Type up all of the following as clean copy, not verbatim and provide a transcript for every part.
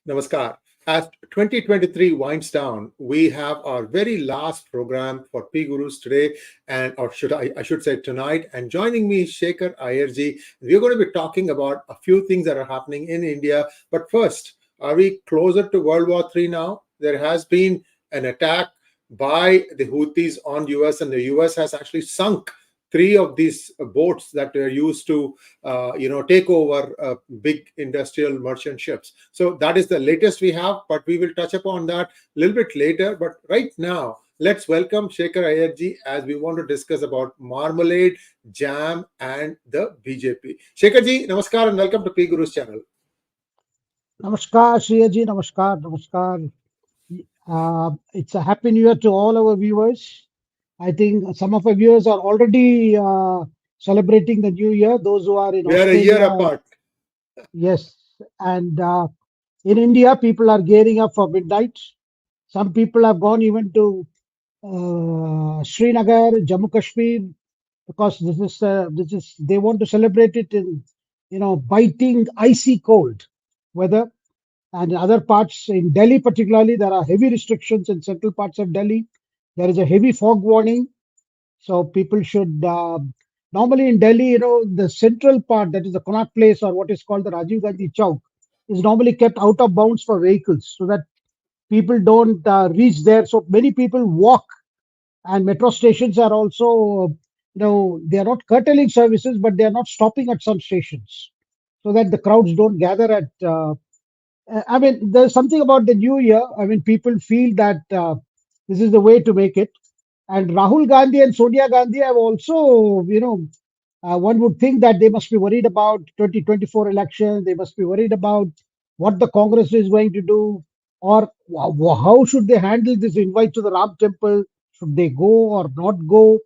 Namaskar. As 2023 winds down, we have our very last program for P Gurus today, or I should say tonight. And joining me is Shekhar Iyer ji. We're going to be talking about a few things that are happening in India. But first, are we closer to World War III now? There has been an attack by the Houthis on US, and the US has actually sunk three of these boats that were used to take over big industrial merchant ships. So that is the latest we have, but we will touch upon that a little bit later. But right now, let's welcome Shekhar Iyer ji as we want to discuss about marmalade, jam, and the BJP. Shekhar ji, namaskar and welcome to P Guru's channel. Namaskar, Shreya ji. Namaskar, namaskar. It's a happy new year to all our viewers. I think some of our viewers are already celebrating the new year. Those who are in We are a year apart. Yes, and in India, people are gearing up for midnight. Some people have gone even to Srinagar, Jammu Kashmir, because this is they want to celebrate it in biting icy cold weather. And in other parts, in Delhi particularly, there are heavy restrictions in central parts of Delhi. There is a heavy fog warning. So people should, normally in Delhi, the central part, that is the Connaught Place or what is called the Rajiv Gandhi Chowk, is normally kept out of bounds for vehicles so that people don't reach there. So many people walk, and metro stations are also, they are not curtailing services, but they are not stopping at some stations so that the crowds don't gather at I mean, there's something about the new year. I mean, people feel that this is the way to make it. And Rahul Gandhi and Sonia Gandhi have also, one would think that they must be worried about 2024 election. They must be worried about what the Congress is going to do, or how should they handle this invite to the Ram Temple? Should they go or not go?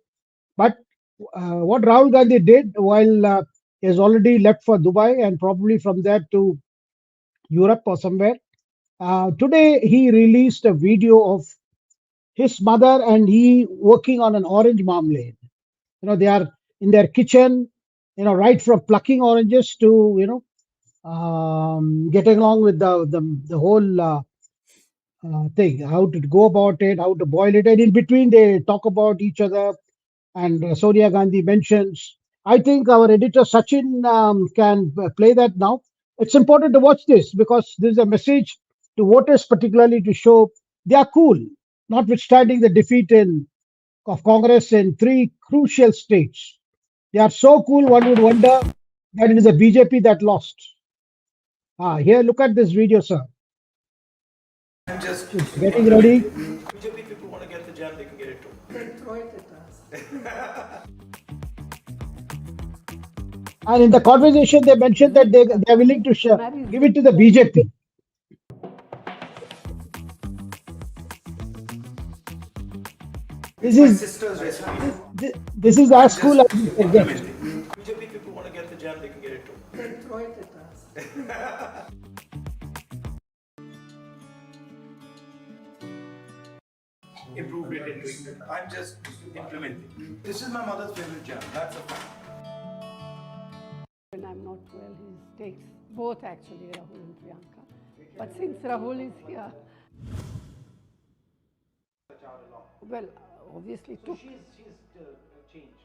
But what Rahul Gandhi did while he has already left for Dubai and probably from there to Europe or somewhere. Today, he released a video of his mother and he working on an orange marmalade. They are in their kitchen, right from plucking oranges to, getting along with the whole thing, how to go about it, how to boil it. And in between, they talk about each other. And Sonia Gandhi mentions. I think our editor Sachin can play that now. It's important to watch this because this is a message to voters, particularly to show they are cool, notwithstanding the defeat of Congress in three crucial states. They are so cool, one would wonder that it is the BJP that lost. Here, look at this video, sir. I'm just Getting ready. BJP people want to get the jam, they can get it too. Then throw it at us. And in the conversation, they mentioned that they are willing to give it to the BJP. This is my sister's recipe. This is as cool as you can get. BJP people want to get the jam, they can get it too. Then throw it at us. Improved it into it. I'm just implementing. This is my mother's favorite jam. That's a fact. When I'm not well, he takes both actually, Rahul and Priyanka. But since Rahul is here, well, obviously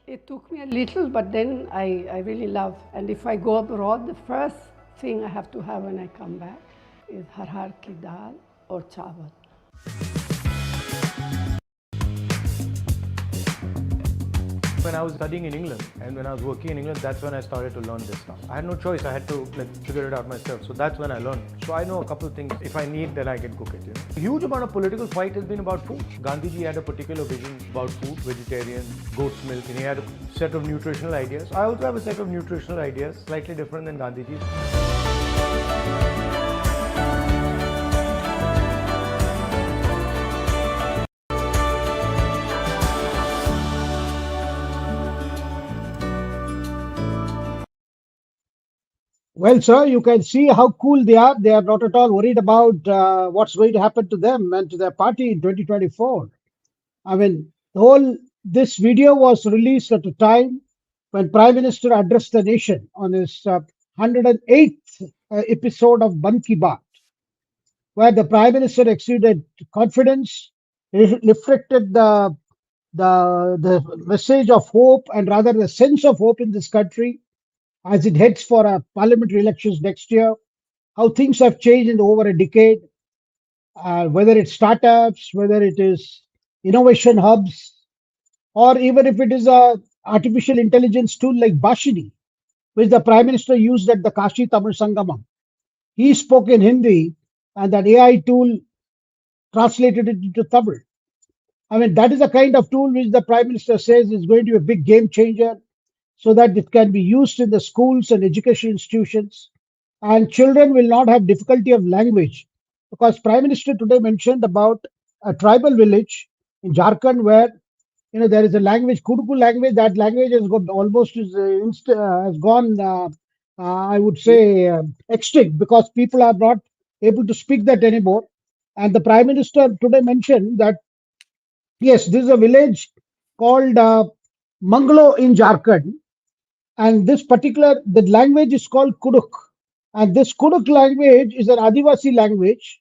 it took me a little, but then I really love. And if I go abroad, the first thing I have to have when I come back is har ki dal or chawal. When I was studying in England and when I was working in England, that's when I started to learn this stuff. I had no choice. I had to figure it out myself. So that's when I learned. So I know a couple of things. If I need, then I can cook it. A huge amount of political fight has been about food. Gandhiji had a particular vision about food, vegetarian, goat's milk, and he had a set of nutritional ideas. I also have a set of nutritional ideas, slightly different than Gandhiji's. Well, sir, you can see how cool they are. They are not at all worried about what's going to happen to them and to their party in 2024. I mean, this video was released at a time when Prime Minister addressed the nation on his 108th episode of Ban Ki Baat. where the Prime Minister exuded confidence, reflected the message of hope and rather the sense of hope in this country as it heads for a parliamentary elections next year. How things have changed in over a decade, whether it's startups, whether it is innovation hubs, or even if it is a artificial intelligence tool like Bashini, which the Prime Minister used at the Kashi Tamil Sangamam. He spoke in Hindi, and that AI tool translated it into Tamil. I mean, that is the kind of tool which the Prime Minister says is going to be a big game changer so that it can be used in the schools and education institutions. And children will not have difficulty of language. Because Prime Minister today mentioned about a tribal village in Jharkhand where there is a language, Kuduku language. That language has got almost has gone, I would say, extinct because people are not able to speak that anymore. And the Prime Minister today mentioned that yes, this is a village called Manglo in Jharkhand, and this particular the language is called Kuduk, and this Kuduk language is an Adivasi language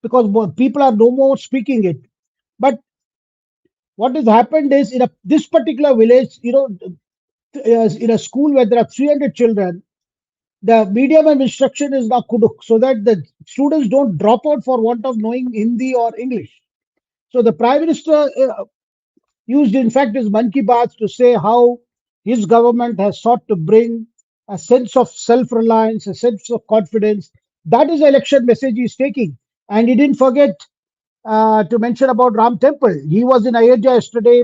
because people are no more speaking it. But what has happened is this particular village, in a school where there are 300 children, the medium of instruction is now Kuduk, so that the students don't drop out for want of knowing Hindi or English. So the Prime Minister used, in fact, his Man Ki Baat to say how his government has sought to bring a sense of self-reliance, a sense of confidence. That is the election message he's taking. And he didn't forget to mention about Ram Temple. He was in Ayodhya yesterday,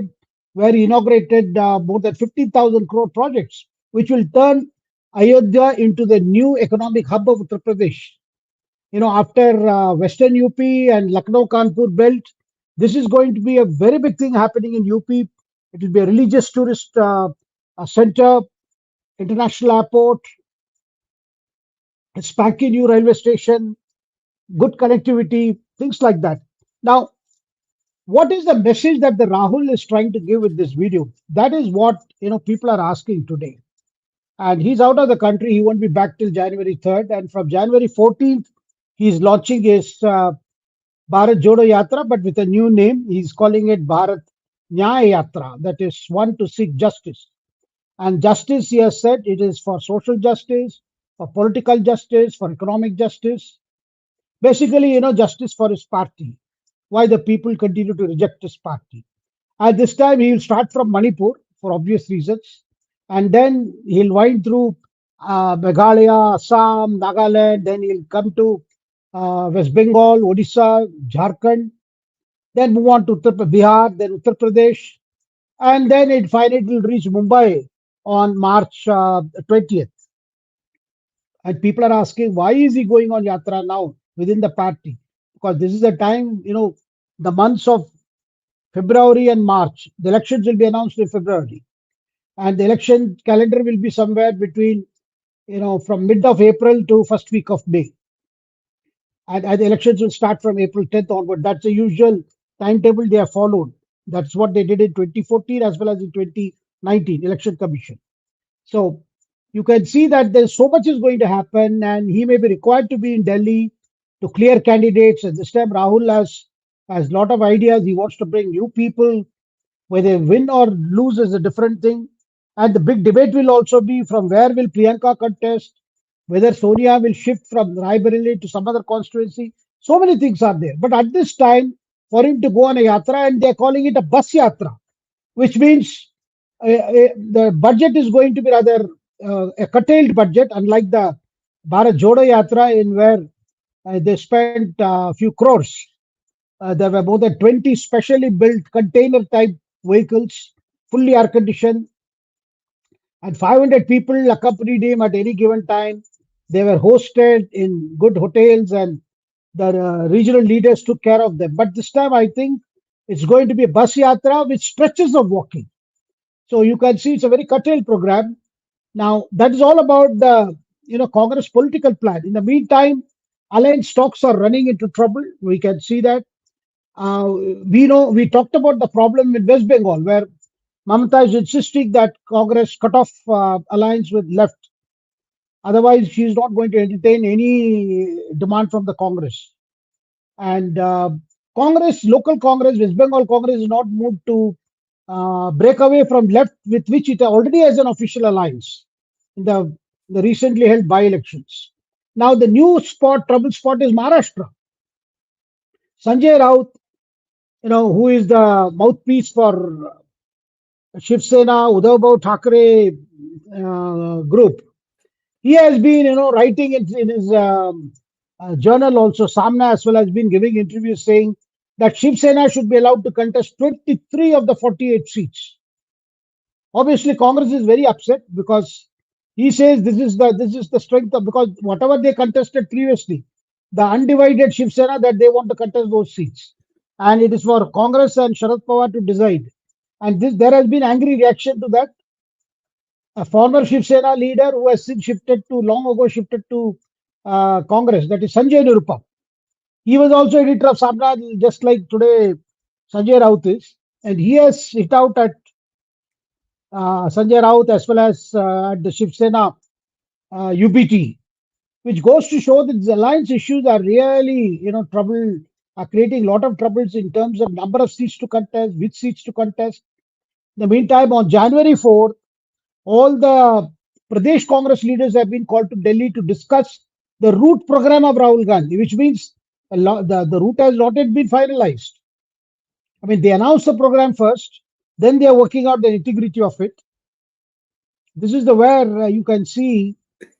where he inaugurated more than 15,000 crore projects, which will turn Ayodhya into the new economic hub of Uttar Pradesh. After Western UP and Lucknow Kanpur belt, this is going to be a very big thing happening in UP. It will be a religious tourist center, international airport, a spanky new railway station, good connectivity, things like that. Now, what is the message that the Rahul is trying to give with this video? That is what people are asking today. And he's out of the country. He won't be back till January 3rd. And from January 14th, he's launching his Bharat Jodo Yatra, but with a new name. He's calling it Bharat Nyay Yatra, that is one to seek justice. And justice, he has said, it is for social justice, for political justice, for economic justice. Basically, justice for his party. Why the people continue to reject his party. At this time, he will start from Manipur for obvious reasons. And then he'll wind through Meghalaya, Assam, Nagaland. Then he'll come to West Bengal, Odisha, Jharkhand. Then move on to Bihar, then Uttar Pradesh. And then it finally will reach Mumbai on March 20th. And people are asking, why is he going on Yatra now within the party? Because this is the time, the months of February and March. The elections will be announced in February. And the election calendar will be somewhere between, from mid of April to first week of May. And the elections will start from April 10th onward. That's the usual timetable they have followed. That's what they did in 2014 as well as in 2019 Election Commission. So you can see that there's so much is going to happen, and he may be required to be in Delhi to clear candidates. And this time Rahul has a lot of ideas. He wants to bring new people. Whether win or lose is a different thing. And the big debate will also be from where will Priyanka contest, whether Sonia will shift from Raebareli to some other constituency. So many things are there. But at this time, for him to go on a yatra, and they're calling it a bus yatra, which means the budget is going to be rather a curtailed budget, unlike the Bharat Jodo Yatra, in where they spent a few crores. There were more than 20 specially built container type vehicles, fully air conditioned, and 500 people accompanied him at any given time. They were hosted in good hotels, and the regional leaders took care of them. But this time, I think it's going to be a bus yatra with stretches of walking. So you can see it's a very curtailed program. Now, that is all about the Congress political plan. In the meantime, alliance talks are running into trouble. We can see that. We talked about the problem in West Bengal, where Mamata is insisting that Congress cut off alliance with left. Otherwise, she is not going to entertain any demand from the Congress. And Congress, local Congress, West Bengal Congress is not moved to break away from left with which it already has an official alliance in the recently held by-elections. Now the new trouble spot is Maharashtra. Sanjay Raut, who is the mouthpiece for Shiv Sena, Uddhav Thackeray group, he has been, writing in his journal also, Samna, as well as been giving interviews saying that Shiv Sena should be allowed to contest 23 of the 48 seats. Obviously, Congress is very upset because he says this is the strength of, because whatever they contested previously, the undivided Shiv Sena, that they want to contest those seats, and it is for Congress and Sharad Pawar to decide. And there has been angry reaction to that. A former Shiv Sena leader who has since long ago shifted to Congress, that is Sanjay Nirupam. He was also editor of Samna, just like today Sanjay Raut is, and he has hit out at Sanjay Raut as well as at the Shiv Sena UPT, which goes to show that the alliance issues are really, are creating a lot of troubles in terms of number of seats to contest, which seats to contest. In the meantime, on January 4th, all the Pradesh Congress leaders have been called to Delhi to discuss the route program of Rahul Gandhi, which means the route has not yet been finalized. I mean, they announced the program first, then they are working out the integrity of it. This is where you can see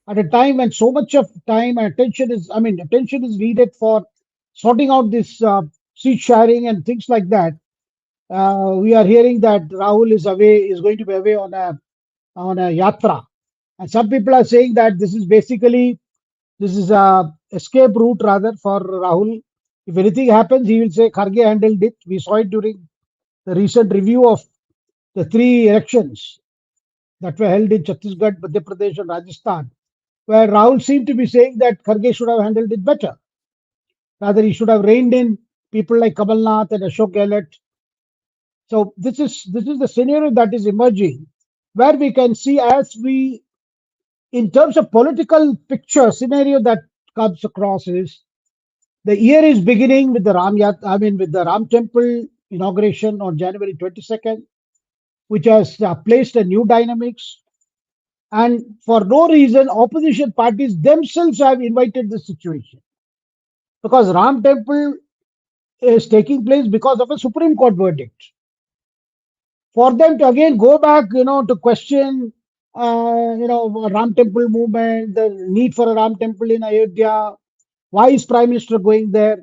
at a time when so much of time and attention is needed for sorting out this seat sharing and things like that. We are hearing that Rahul is going to be away on a yatra, and some people are saying that this is a escape route rather for Rahul. If anything happens, he will say Kharge handled it. We saw it during the recent review of the 3 elections that were held in Chhattisgarh, Madhya Pradesh, and Rajasthan, where Rahul seemed to be saying that Kharge should have handled it better. Rather, he should have reined in people like Kamal Nath and Ashok Gehlot. So this is the scenario that is emerging, where we can see, in terms of political picture scenario that comes across, is the year is beginning with the Ram Temple inauguration on January 22nd, which has placed a new dynamics. And for no reason, opposition parties themselves have invited this situation, because Ram Temple is taking place because of a Supreme Court verdict. For them to again go back, to question, Ram Temple movement, the need for a Ram Temple in Ayodhya, why is Prime Minister going there?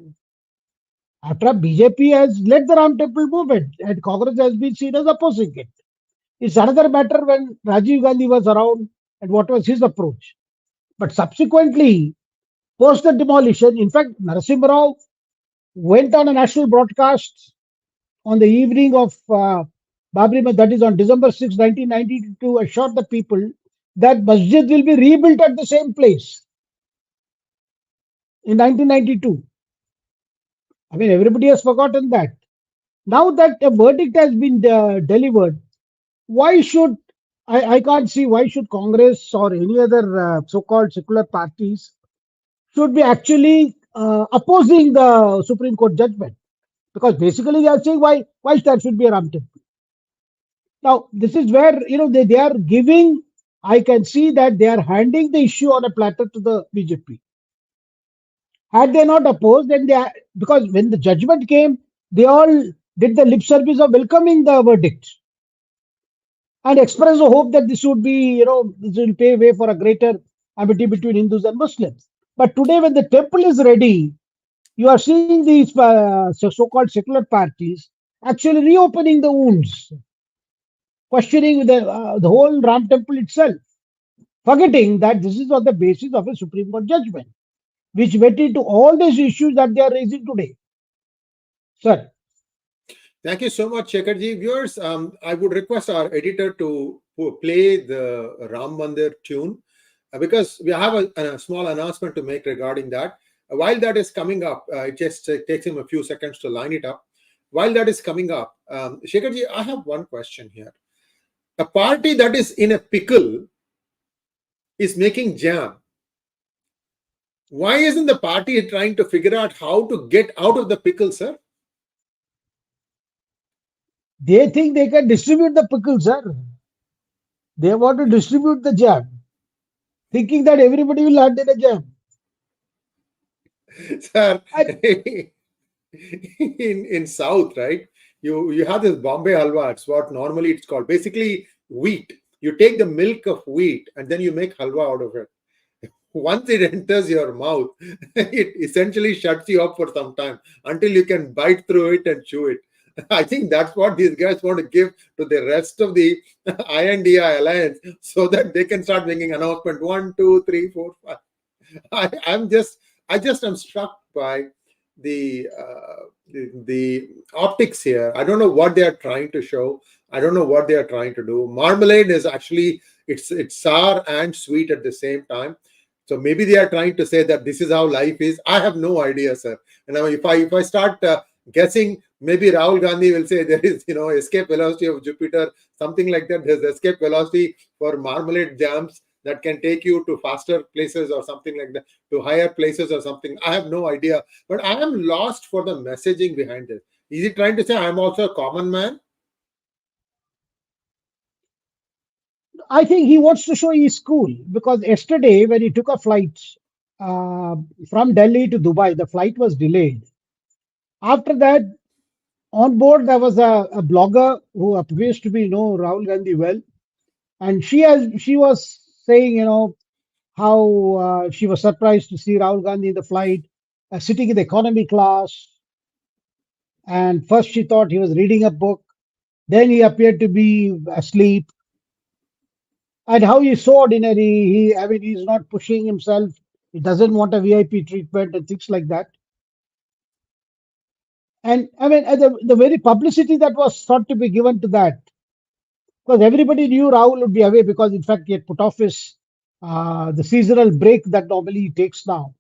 After BJP has led the Ram Temple movement and Congress has been seen as opposing it. It's another matter when Rajiv Gandhi was around and what was his approach. But subsequently, post the demolition, in fact, Narasimha Rao went on a national broadcast on the evening of Babri Masjid, that is on December 6, 1992, to assure the people that Masjid will be rebuilt at the same place in 1992. I mean, everybody has forgotten that. Now that a verdict has been delivered, why should I can't see why should Congress or any other so-called secular parties should be actually opposing the Supreme Court judgment, because basically they are saying why there should be a Ram Temple. Now this is where they are giving. I can see that they are handing the issue on a platter to the BJP. Had they not opposed, then because when the judgment came, they all did the lip service of welcoming the verdict and express a hope that this would be, this will pave way for a greater amity between Hindus and Muslims. But today, when the temple is ready, you are seeing these so-called secular parties actually reopening the wounds, questioning the whole Ram Temple itself, forgetting that this is on the basis of a Supreme Court judgment, which went into all these issues that they are raising today. Sir. Thank you so much, Shekharji. Viewers, I would request our editor to play the Ram Mandir tune, because we have a small announcement to make regarding that. While that is coming up, it just takes him a few seconds to line it up. While that is coming up, Shekharji, I have one question here. A party that is in a pickle is making jam. Why isn't the party trying to figure out how to get out of the pickle, sir? They think they can distribute the pickle, sir. They want to distribute the jam, thinking that everybody will land in a jam. Sir, And in South, right? You have this Bombay halwa. It's what normally it's called. Basically, wheat. You take the milk of wheat and then you make halwa out of it. Once it enters your mouth, it essentially shuts you up for some time until you can bite through it and chew it. I think that's what these guys want to give to the rest of the INDI Alliance so that they can start making announcement 1, 2, 3, 4, 5. I just am struck by the optics here. I don't know what they are trying to show. I don't know what they are trying to do. Marmalade is actually it's sour and sweet at the same time. So maybe they are trying to say that this is how life is. I have no idea, sir. And if I start guessing, maybe Rahul Gandhi will say there is escape velocity of Jupiter, something like that. There's escape velocity for marmalade jams that can take you to faster places or something like that, to higher places or something. I have no idea, but I am lost for the messaging behind this. Is he trying to say I'm also a common man? I think he wants to show he's cool because yesterday, when he took a flight uh, from Delhi to Dubai, the flight was delayed. After that, on board, there was a blogger who appears to be Rahul Gandhi well, and she was saying how she was surprised to see Rahul Gandhi in the flight, sitting in the economy class. And first she thought he was reading a book, then he appeared to be asleep, and how he's so ordinary. I mean, he's not pushing himself. He doesn't want a VIP treatment and things like that. And I mean, the very publicity that was thought to be given to that, because everybody knew Rahul would be away because, in fact, he had put off his the seasonal break that normally he takes now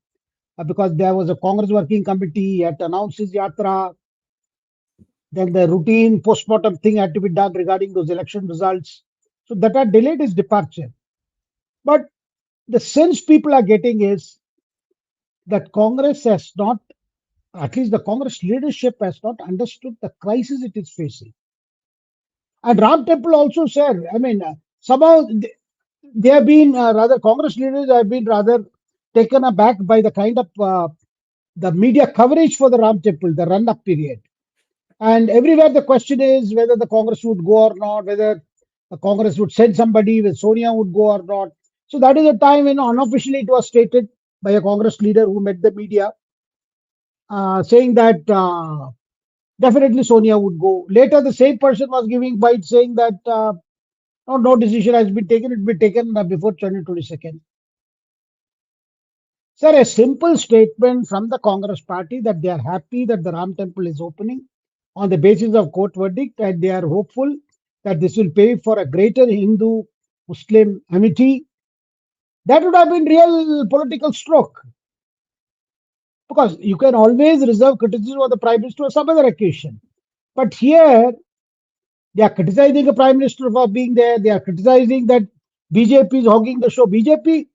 because there was a Congress working committee. He had announced his Yatra. Then the routine postmortem thing had to be done regarding those election results. So that had delayed his departure. But the sense people are getting is that Congress has not, at least the Congress leadership has not understood the crisis it is facing. And Ram Temple also said, I mean, somehow they have been rather, Congress leaders have been rather taken aback by the kind of the media coverage for the Ram Temple, the run up period. And everywhere the question is whether the Congress would go or not, whether the Congress would send somebody, whether Sonia would go or not. So that is a time when unofficially it was stated by a Congress leader who met the media, saying that definitely Sonia would go. Later, the same person was giving bites saying that no decision has been taken. It will be taken before January 22nd. Sir, a simple statement from the Congress party that they are happy that the Ram Temple is opening on the basis of court verdict, and they are hopeful that this will pave for a greater Hindu-Muslim amity. That would have been real political stroke. Because you can always reserve criticism of the Prime Minister on some other occasion. But here, they are criticizing the Prime Minister for being there. They are criticizing that BJP is hogging the show. BJP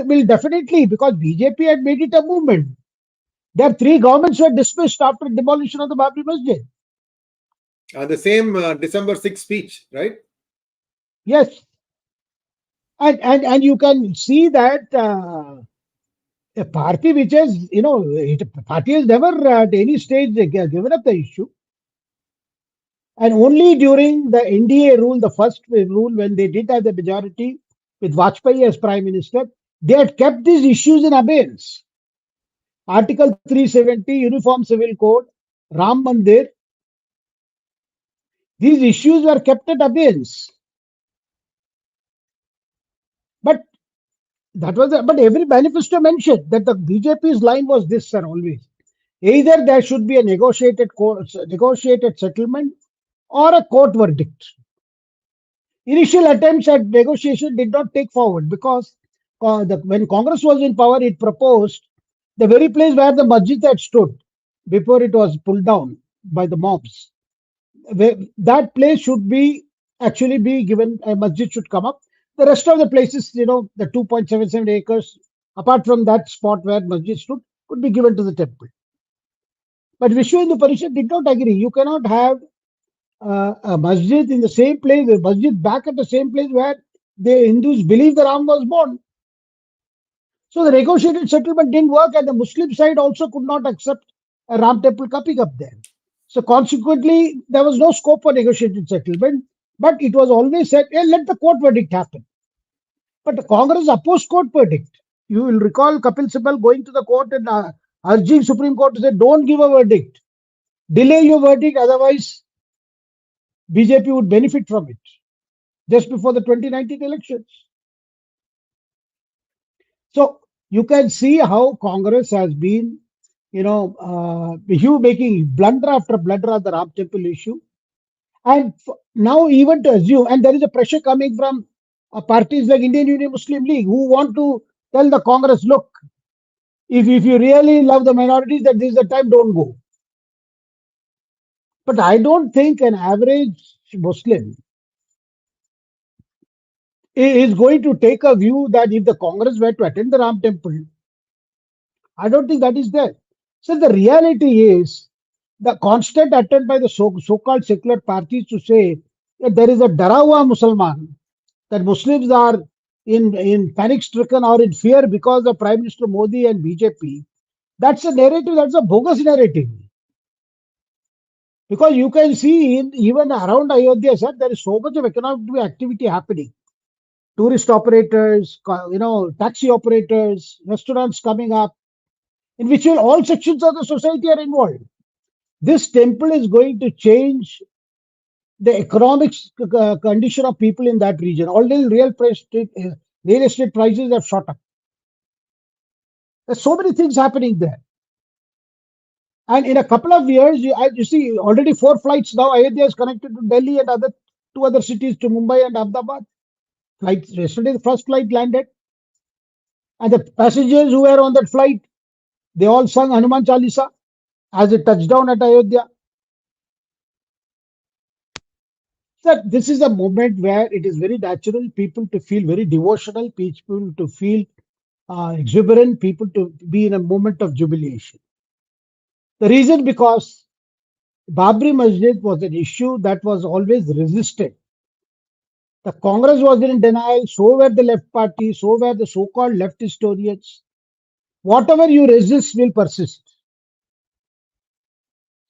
will definitely, because BJP had made it a movement. Their three governments were dismissed after demolition of the Babri Masjid. The same December 6th speech, right? Yes. And you can see that a party which has, party has never at any stage given up the issue. And only during the NDA rule, the first rule, when they did have the majority with Vajpayee as Prime Minister, they had kept these issues in abeyance. Article 370, Uniform Civil Code, Ram Mandir, these issues were kept at abeyance. But but every manifesto mentioned that the BJP's line was this, sir, always. Either there should be a negotiated settlement or a court verdict. Initial attempts at negotiation did not take forward because when Congress was in power, it proposed the very place where the masjid had stood before it was pulled down by the mobs. That place should actually be given, a masjid should come up. The rest of the places, the 2.77 acres apart from that spot where masjid stood, could be given to the temple. But Vishwa Hindu Parishad did not agree. You cannot have a masjid in the same place, a masjid back at the same place where the Hindus believe the Ram was born. So the negotiated settlement didn't work, and the Muslim side also could not accept a Ram temple coming up there. So consequently, there was no scope for negotiated settlement, but it was always said, hey, let the court verdict happen. But the Congress opposed court verdict. You will recall Kapil Sibal going to the court and urging Supreme Court to say, don't give a verdict. Delay your verdict, otherwise BJP would benefit from it. Just before the 2019 elections. So you can see how Congress has been, making blunder after blunder on the Ram Temple issue. And now even to assume, and there is a pressure coming from parties like Indian Union Muslim League who want to tell the Congress, look, if you really love the minorities, that this is the time, don't go. But I don't think an average Muslim is going to take a view that if the Congress were to attend the Ram Temple, I don't think that is there. So the reality is the constant attempt by the so-called secular parties to say that there is a Darawa Musalman, that Muslims are in panic-stricken or in fear because of Prime Minister Modi and BJP. That's a narrative, that's a bogus narrative. Because you can see even around Ayodhya, sir, there is so much of economic activity happening. Tourist operators, taxi operators, restaurants coming up, in which all sections of the society are involved. This temple is going to change the economic condition of people in that region. Already real estate prices have shot up. There's so many things happening there. And in a couple of years, you see already 4 flights now. Ayodhya is connected to Delhi and two other cities, to Mumbai and Ahmedabad. Yesterday, the first flight landed. And the passengers who were on that flight, they all sung Hanuman Chalisa as it touched down at Ayodhya. So this is a moment where it is very natural people to feel very devotional, people to feel exuberant, people to be in a moment of jubilation. The reason because Babri Masjid was an issue that was always resisted. The Congress was in denial, so were the left party, so were the so-called left historians. Whatever you resist will persist.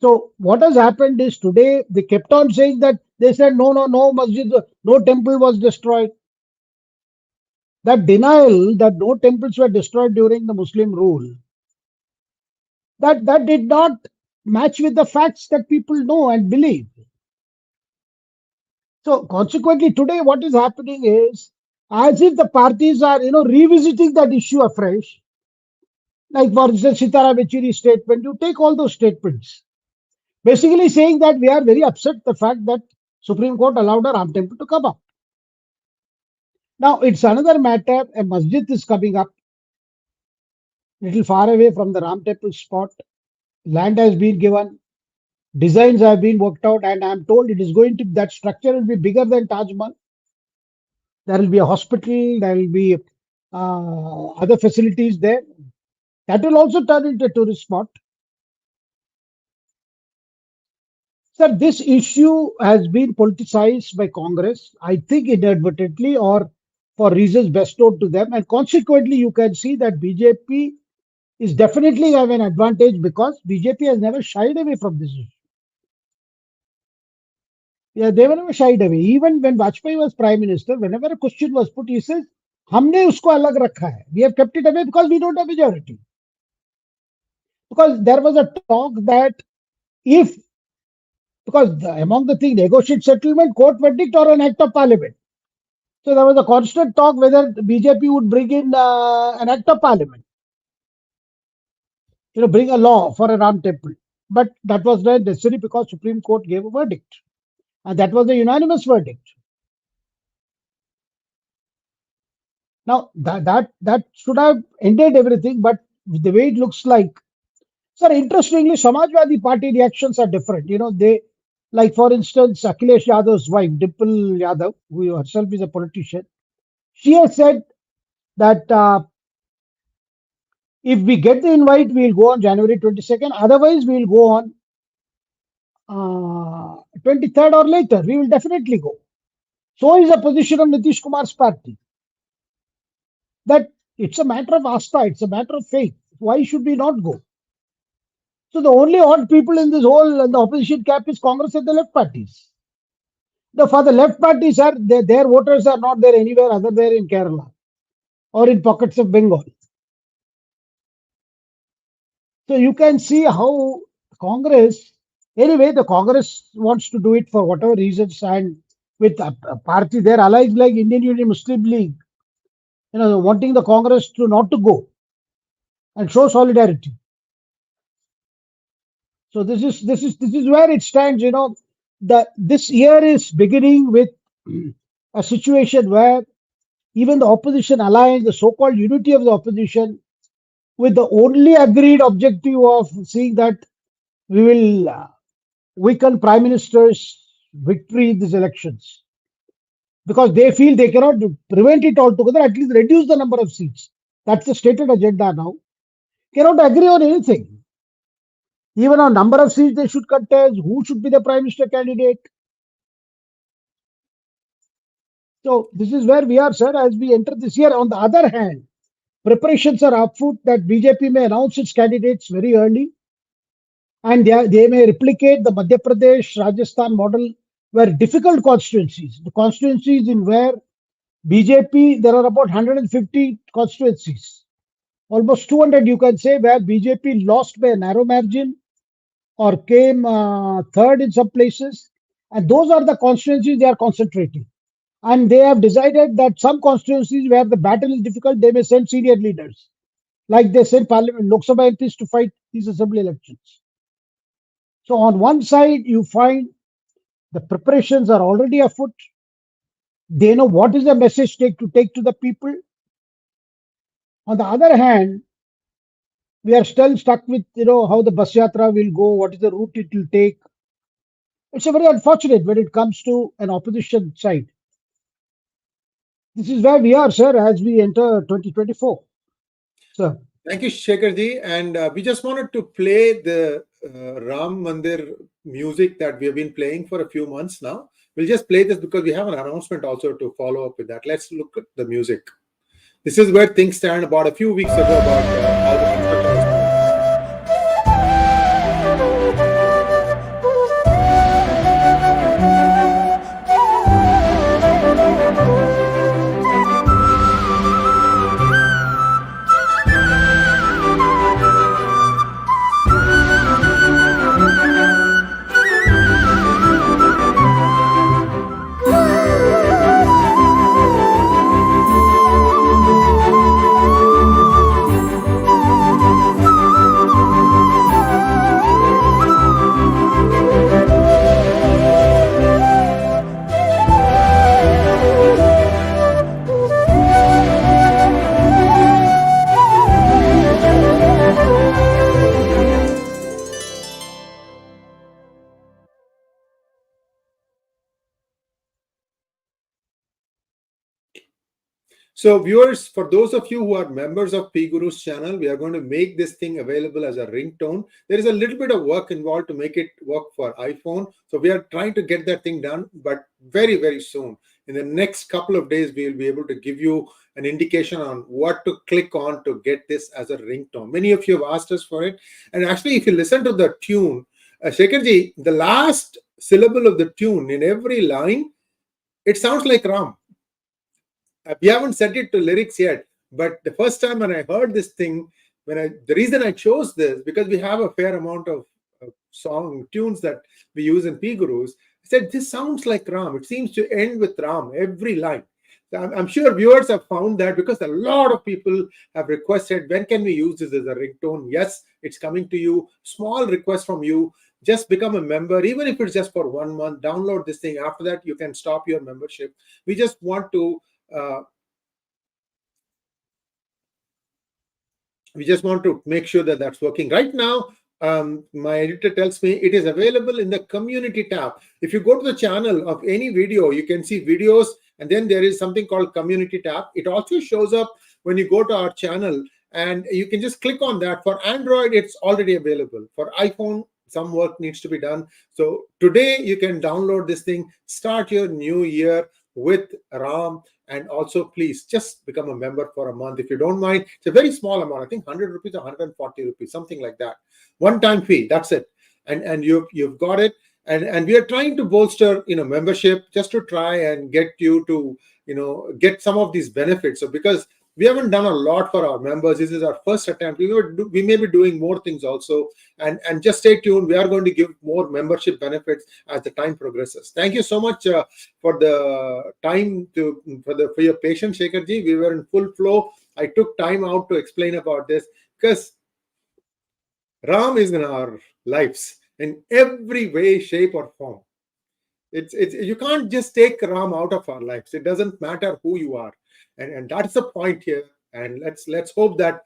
So what has happened is today they kept on saying that they said no masjid, no temple was destroyed. That denial that no temples were destroyed during the Muslim rule, that did not match with the facts that people know and believe. So consequently, today what is happening is as if the parties are revisiting that issue afresh. Like for instance, Sitaram Yechury's statement, you take all those statements, basically saying that we are very upset the fact that Supreme Court allowed a Ram temple to come up. Now it's another matter, a masjid is coming up little far away from the Ram temple spot. Land has been given, designs have been worked out, and I'm told it is going to, that structure will be bigger than Taj Mahal. There will be a hospital, there will be other facilities there. That will also turn into a tourist spot. Sir, this issue has been politicized by Congress, I think inadvertently or for reasons best known to them. And consequently, you can see that BJP is definitely have an advantage because BJP has never shied away from this issue. Yeah, they were never shied away. Even when Vajpayee was Prime Minister, whenever a question was put, he says, हमने उसको अलग रखा है. We have kept it away because we don't have majority. Because there was a talk that because among the things, negotiate settlement, court verdict or an act of parliament. So there was a constant talk whether the BJP would bring in an act of parliament. Bring a law for a Ram temple. But that was not necessary because Supreme Court gave a verdict. And that was a unanimous verdict. Now, that should have ended everything, but the way it looks like, sir, interestingly, Samajwadi Party reactions are different. They, like for instance, Akhilesh Yadav's wife, Dimple Yadav, who herself is a politician, she has said that If we get the invite, we'll go on January 22nd. Otherwise, we'll go on 23rd or later. We will definitely go. So is the position of Nitish Kumar's party. That it's a matter of asta, it's a matter of faith. Why should we not go? So the only odd people in this whole the opposition camp is Congress and the left parties. For the left parties, their voters are not there anywhere other than in Kerala or in pockets of Bengal. So you can see how Congress, anyway, the Congress wants to do it for whatever reasons, and with a party, their allies like Indian Union Muslim League, wanting the Congress to not to go and show solidarity. So this is where it stands. This year is beginning with a situation where even the opposition alliance, the so-called unity of the opposition, with the only agreed objective of seeing that we will weaken Prime Minister's victory in these elections, because they feel they cannot prevent it altogether, at least reduce the number of seats. That's the stated agenda now. Cannot agree on anything. Even on number of seats they should contest, who should be the Prime Minister candidate. So this is where we are, sir, as we enter this year. On the other hand, preparations are afoot that BJP may announce its candidates very early, and they may replicate the Madhya Pradesh, Rajasthan model, where difficult constituencies, the constituencies in where BJP, there are about 150 constituencies, almost 200 you can say, where BJP lost by a narrow margin or came third in some places, and those are the constituencies they are concentrating. And they have decided that some constituencies where the battle is difficult, they may send senior leaders, like they send Parliament, Lok Sabha MPs to fight these assembly elections. So on one side, you find the preparations are already afoot. They know what is the message to take to the people. On the other hand, we are still stuck with how the bus yatra will go, what is the route it will take. It's a very unfortunate when it comes to an opposition side. This is where we are, sir, as we enter 2024. Sir. Thank you, Shekharji. And we just wanted to play the Ram Mandir music that we have been playing for a few months now. We'll just play this because we have an announcement also to follow up with that. Let's look at the music. This is where things stand about a few weeks ago about how the construction was going. So viewers, for those of you who are members of P Guru's channel, we are going to make this thing available as a ringtone. There is a little bit of work involved to make it work for iPhone. So we are trying to get that thing done, but very, very soon, in the next couple of days, we will be able to give you an indication on what to click on to get this as a ringtone. Many of you have asked us for it. And actually, if you listen to the tune, Shekharji, the last syllable of the tune in every line, it sounds like Ram. We haven't set it to lyrics yet, but the first time when I heard this thing, the reason I chose this, because we have a fair amount of song tunes that we use in P Gurus, I said, this sounds like Ram. It seems to end with Ram, every line. I'm sure viewers have found that because a lot of people have requested, when can we use this as a ringtone? Yes, it's coming to you. Small request from you. Just become a member, even if it's just for 1 month. Download this thing. After that, you can stop your membership. We just want to make sure that that's working right now. My editor tells me it is available in the community tab. If you go to the channel of any video, you can see videos, and then there is something called community tab. It also shows up when you go to our channel and you can just click on that. For Android, it's already available. For iPhone, some work needs to be done. So today you can download this thing, start your new year with Ram, and also please just become a member for a month if you don't mind. It's a very small amount, I think 100 rupees or 140 rupees, something like that. One time fee, that's it. And you've got it. And we are trying to bolster membership, just to try and get you to get some of these benefits. So because we haven't done a lot for our members, this is our first attempt. We may be doing more things also, and just stay tuned. We are going to give more membership benefits as the time progresses. Thank you so much for the time for your patience, Shekharji. We were in full flow. I took time out to explain about this because Ram is in our lives in every way, shape, or form. It's you can't just take Ram out of our lives. It doesn't matter who you are, and that's the point here. And let's hope that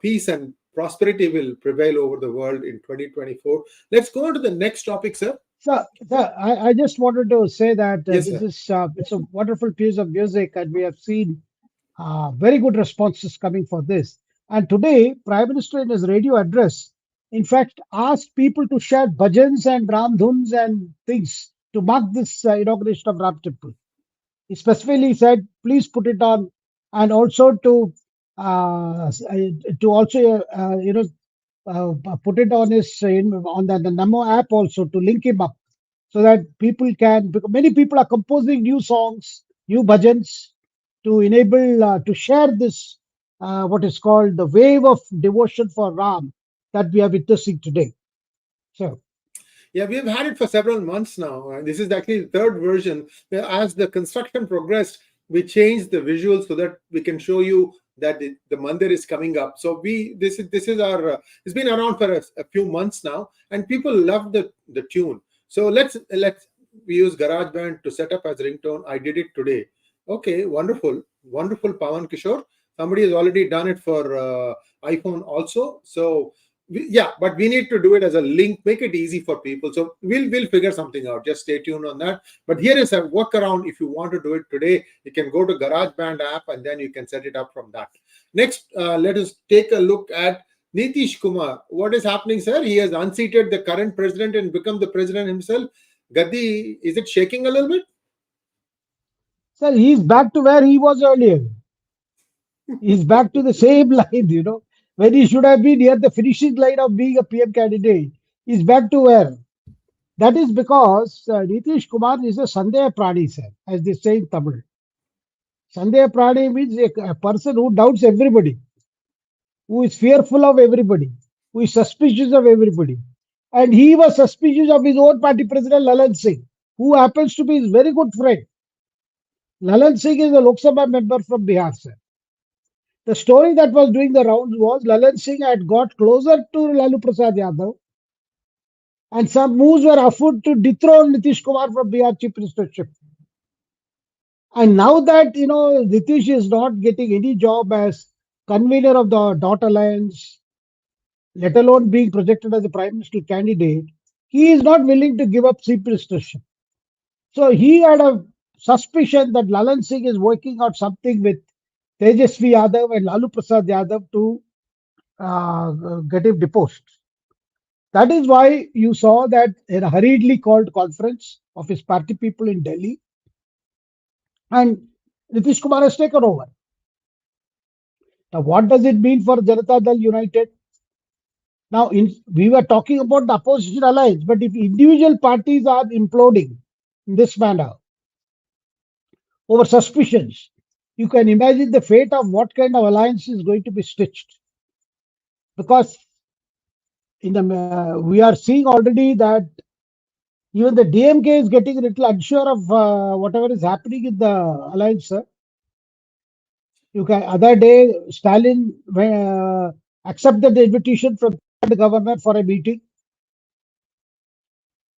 peace and prosperity will prevail over the world in 2024. Let's go on to the next topic, sir. So, I just wanted to say that Yes, this sir. is it's a wonderful piece of music, and we have seen very good responses coming for this. And today, Prime Minister in his radio address, in fact, asked people to share bhajans and ramdhuns and things to mark this inauguration of Ram Temple. He specifically said, please put it on, and also to also put it on his on the Namo app also to link him up, so that people can, because many people are composing new songs, new bhajans to enable to share this what is called the wave of devotion for Ram that we are witnessing today. So Yeah, we've had it for several months now, and this is actually the third version. As the construction progressed, we changed the visuals so that we can show you that the mandir is coming up. So this is our it's been around for a few months now, and people love the tune. So let's we use GarageBand to set up as ringtone. I did it today. Okay, wonderful, wonderful, Pawan Kishore. Somebody has already done it for iPhone also. So yeah, but we need to do it as a link, make it easy for people. So we'll figure something out. Just stay tuned on that. But here is a workaround. If you want to do it today, you can go to GarageBand app and then you can set it up from that. Next, let us take a look at Nitish Kumar. What is happening, sir? He has unseated the current president and become the president himself. Gaddi, is it shaking a little bit? sir, he's back to where he was earlier. He's back to the same line. When he should have been near the finishing line of being a PM candidate. He's back to where. That is because Nitish Kumar is a Sandhya Prani, sir, as they say in Tamil. Sandhya Prani means a person who doubts everybody, who is fearful of everybody, who is suspicious of everybody. And he was suspicious of his own party president, Lalan Singh, who happens to be his very good friend. Lalan Singh is a Lok Sabha member from Bihar, sir. The story that was doing the rounds was Lalan Singh had got closer to Lalu Prasad Yadav, and some moves were afoot to dethrone Nitish Kumar from Bihar chief ministership. And now that Nitish is not getting any job as convener of the Dot Alliance, let alone being projected as a prime minister candidate, he is not willing to give up chief ministership. So he had a suspicion that Lalan Singh is working out something with Tejasvi Yadav and Lalu Prasad Yadav to get him deposed. That is why you saw that in a hurriedly called conference of his party people in Delhi, and Nitish Kumar has taken over. Now, what does it mean for Janata Dal United? Now, we were talking about the opposition alliance, but if individual parties are imploding in this manner over suspicions, you can imagine the fate of what kind of alliance is going to be stitched. Because we are seeing already that even the DMK is getting a little unsure of whatever is happening in the alliance, sir. Other day, Stalin accepted the invitation from the governor for a meeting.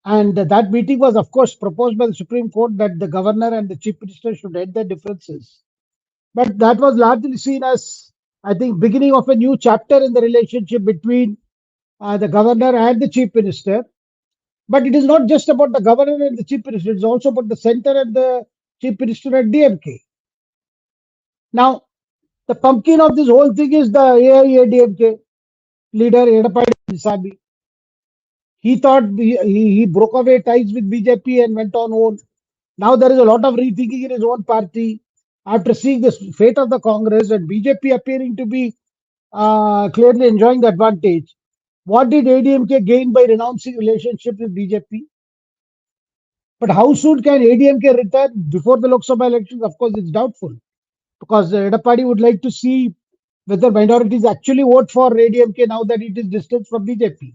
And that meeting was, of course, proposed by the Supreme Court that the governor and the chief minister should end their differences. But that was largely seen as, I think, beginning of a new chapter in the relationship between the governor and the chief minister. But it is not just about the governor and the chief minister, it's also about the center and the chief minister at DMK. Now, The pumpkin of this whole thing is the AIADMK leader Edapadi Palaniswamy. He thought he broke away ties with BJP and went on own. Now there is a lot of rethinking in his own party after seeing the fate of the Congress and BJP appearing to be clearly enjoying the advantage. What did ADMK gain by renouncing relationship with BJP? But how soon can ADMK return before the Lok Sabha elections? Of course, it's doubtful because Edapadi would like to see whether minorities actually vote for ADMK now that it is distanced from BJP.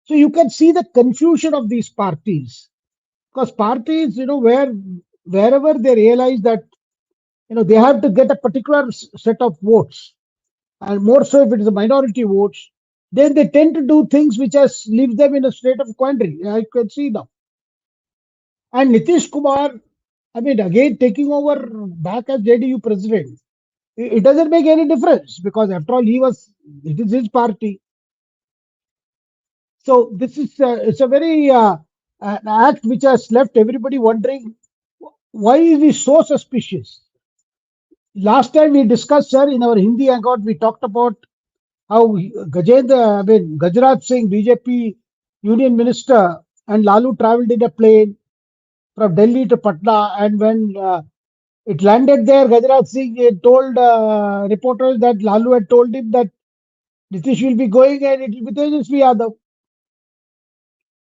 So you can see the confusion of these parties because parties, wherever they realize that they have to get a particular set of votes, and more so if it is a minority votes, then they tend to do things which has leaves them in a state of quandary. I can see now. And Nitish Kumar, I mean, again taking over back as JDU president, it doesn't make any difference because after all, it is his party. So this is it's a very an act which has left everybody wondering why is he so suspicious. Last time we discussed, sir, in our Hindi hangout, we talked about how Gajraj Singh, BJP union minister, and Lalu traveled in a plane from Delhi to Patna, and when it landed there, Gajraj Singh told reporters that Lalu had told him that Nitish will be going and it will be Tejasvi Yadav.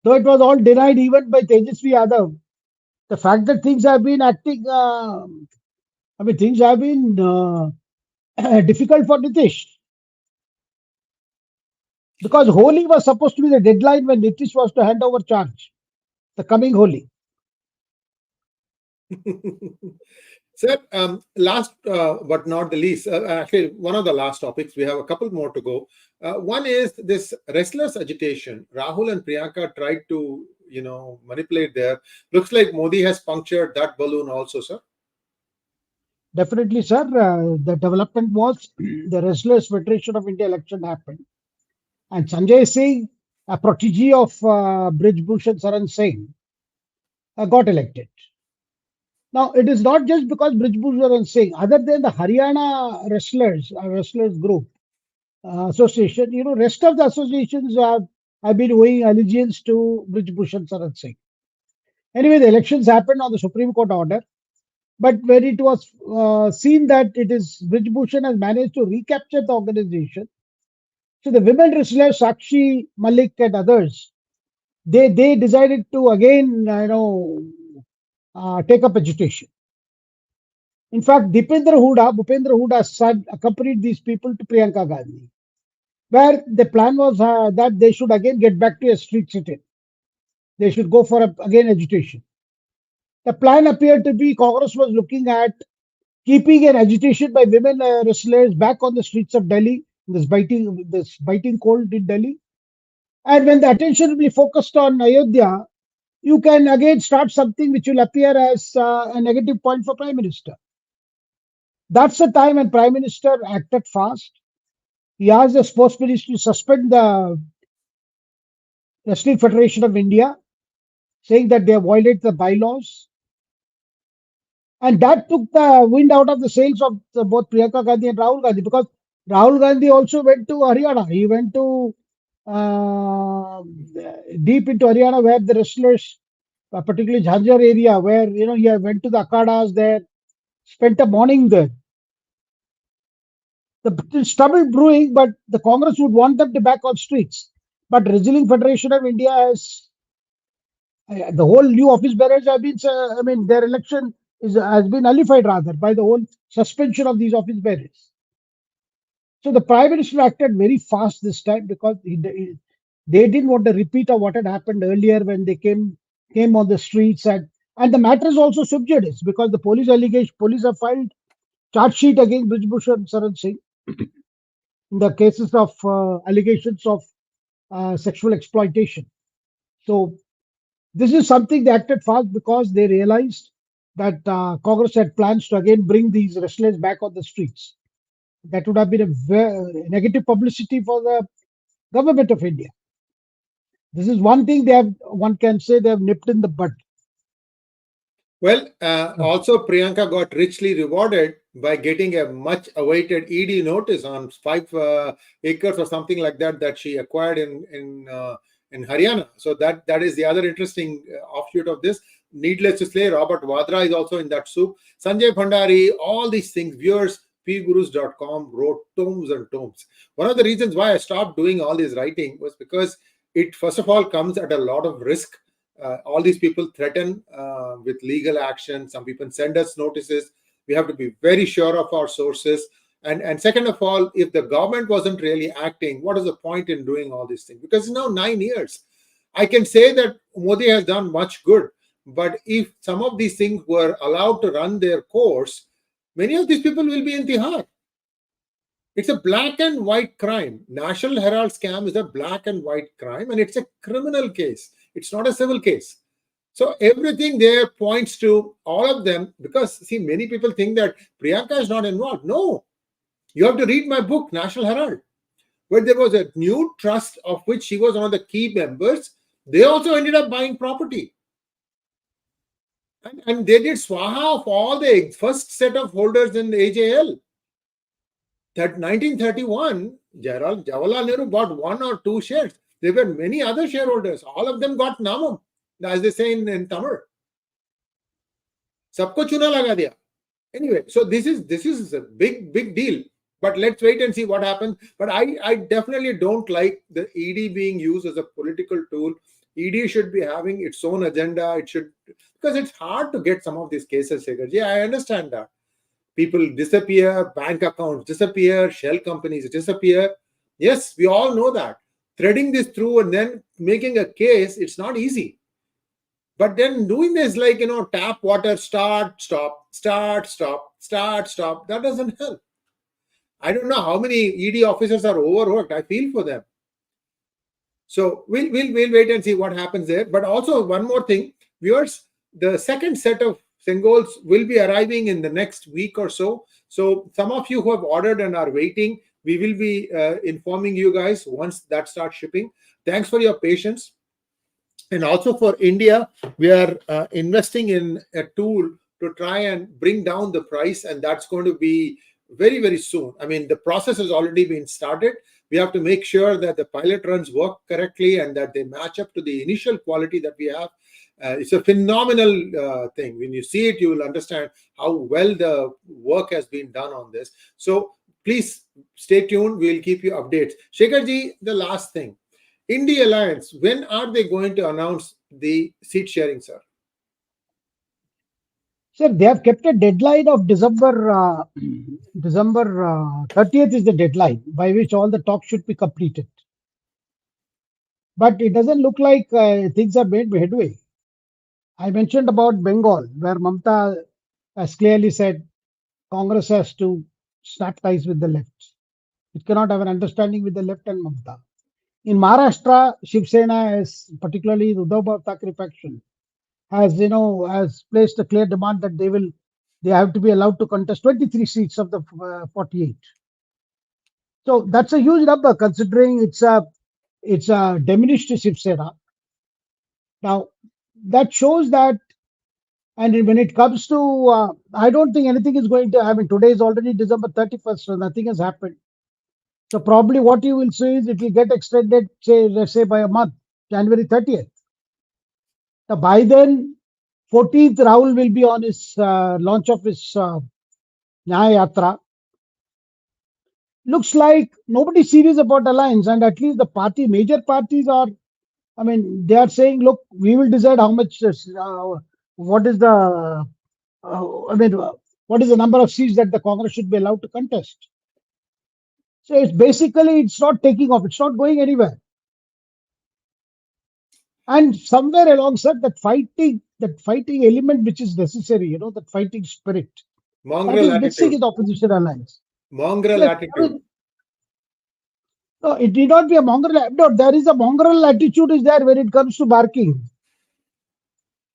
Though it was all denied even by Tejasvi Yadav, the fact that things have been things have been difficult for Nitish. Because Holi was supposed to be the deadline when Nitish was to hand over charge, the coming Holi. Sir, last but not the least, actually one of the last topics, we have a couple more to go. One is this restless agitation. Rahul and Priyanka tried to, manipulate there. Looks like Modi has punctured that balloon also, sir. Definitely, sir. The development was the restless Federation of India election happened. And Sanjay Singh, a protege of Brij Bhushan Saran Singh, got elected. Now, it is not just because Brij Bhushan Saran Singh, other than the Haryana wrestlers group association, rest of the associations have been owing allegiance to Brij Bhushan Saran Singh. Anyway, the elections happened on the Supreme Court order. But when it was seen that it is Brij Bhushan has managed to recapture the organization, so the women wrestlers, Sakshi, Malik, and others, they decided to again, take up agitation. In fact, Bhupendra Huda's son, accompanied these people to Priyanka Gandhi, where the plan was that they should again get back to a street sit-in. They should go for again agitation. The plan appeared to be Congress was looking at keeping an agitation by women wrestlers back on the streets of Delhi, this biting cold in Delhi. And when the attention will be focused on Ayodhya, you can again start something which will appear as a negative point for Prime Minister. That's the time when Prime Minister acted fast. He asked the Sports Ministry to suspend the Wrestling Federation of India, saying that they violate the bylaws. And that took the wind out of the sails of both Priyanka Gandhi and Rahul Gandhi, because Rahul Gandhi also went to Haryana. He went to deep into Haryana, where the wrestlers, particularly Jhanjhar area, where he went to the akhadas there, spent a morning there. The trouble brewing, but the Congress would want them to back on streets. But Wrestling Federation of India has the whole new office bearers have been, their election has been nullified rather by the whole suspension of these office bearers. So the Prime Minister acted very fast this time because they didn't want a repeat of what had happened earlier when they came on the streets, and the matter is also sub judice because the police have filed charge sheet against Brij Bhushan Saran Singh in the cases of allegations of sexual exploitation. So this is something they acted fast because they realized that Congress had plans to again bring these wrestlers back on the streets. That would have been a very negative publicity for the government of India. This is one thing one can say they have nipped in the bud. Well, also Priyanka got richly rewarded by getting a much-awaited ED notice on 5 acres or something like that she acquired in Haryana. So that is the other interesting offshoot of this. Needless to say, Robert Vadra is also in that soup. Sanjay Bhandari, all these things. Viewers, pgurus.com wrote tomes and tomes. One of the reasons why I stopped doing all this writing was because it first of all comes at a lot of risk. All these people threaten with legal action. Some people send us notices. We have to be very sure of our sources. And second of all, if the government wasn't really acting, what is the point in doing all these things? Because now 9 years. I can say that Modi has done much good. But if some of these things were allowed to run their course, many of these people will be in Tihar. It's a black and white crime. National Herald scam is a black and white crime, and it's a criminal case. It's not a civil case. So everything there points to all of them, because see, many people think that Priyanka is not involved. No, you have to read my book, National Herald, where there was a new trust of which she was one of the key members. They also ended up buying property. And they did swaha of all the first set of holders in the AJL. That 1931, Jawaharlal Nehru bought 1 or 2 shares. There were many other shareholders. All of them got namam, as they say in Tamil. Sabko chuna laga diya. Anyway, so this is a big deal. But let's wait and see what happens. But I definitely don't like the ED being used as a political tool. ED should be having its own agenda. It should, because it's hard to get some of these cases, Shekharji. I understand that. People disappear, bank accounts disappear, shell companies disappear. Yes, we all know that. Threading this through and then making a case, it's not easy. But then doing this like, tap water, start, stop, start, stop, start, stop, that doesn't help. I don't know how many ED officers are overworked. I feel for them. So we'll wait and see what happens there. But also one more thing, viewers, the second set of Sengols will be arriving in the next week or so. So some of you who have ordered and are waiting, we will be informing you guys once that starts shipping. Thanks for your patience. And also for India, we are investing in a tool to try and bring down the price, and that's going to be very, very soon. I mean, the process has already been started. We have to make sure that the pilot runs work correctly and that they match up to the initial quality that we have. It's a phenomenal thing. When you see it, you will understand how well the work has been done on this. So please stay tuned. We'll keep you updates. Shekharji, the last thing. INDI Alliance, when are they going to announce the seat sharing, sir? Sir, they have kept a deadline of December 30th is the deadline by which all the talks should be completed. But it doesn't look like things are made headway. I mentioned about Bengal, where Mamata has clearly said Congress has to snap ties with the left. It cannot have an understanding with the left and Mamata. In Maharashtra, Shiv Sena, has, particularly the Uddhav Thackeray faction, has placed a clear demand that they have to be allowed to contest 23 seats of the 48. So that's a huge number considering it's a diminished Shiv Sena. Now that shows that, and when it comes to, I don't think anything is going to happen. Today is already December 31st, so nothing has happened. So probably what you will see is it will get extended, let's say by a month, January 30th. Now by then, 14th, Rahul will be on his launch of his Nyay Yatra. Looks like nobody's serious about alliance, and at least the major parties are, they are saying, look, we will decide how much, what is the number of seats that the Congress should be allowed to contest. So it's not taking off. It's not going anywhere. And somewhere along, sir, that fighting element which is necessary, that fighting spirit, Mongrel that is missing in the opposition alliance. Mongrel attitude. No, it need not be a mongrel. No, there is a mongrel attitude is there when it comes to barking.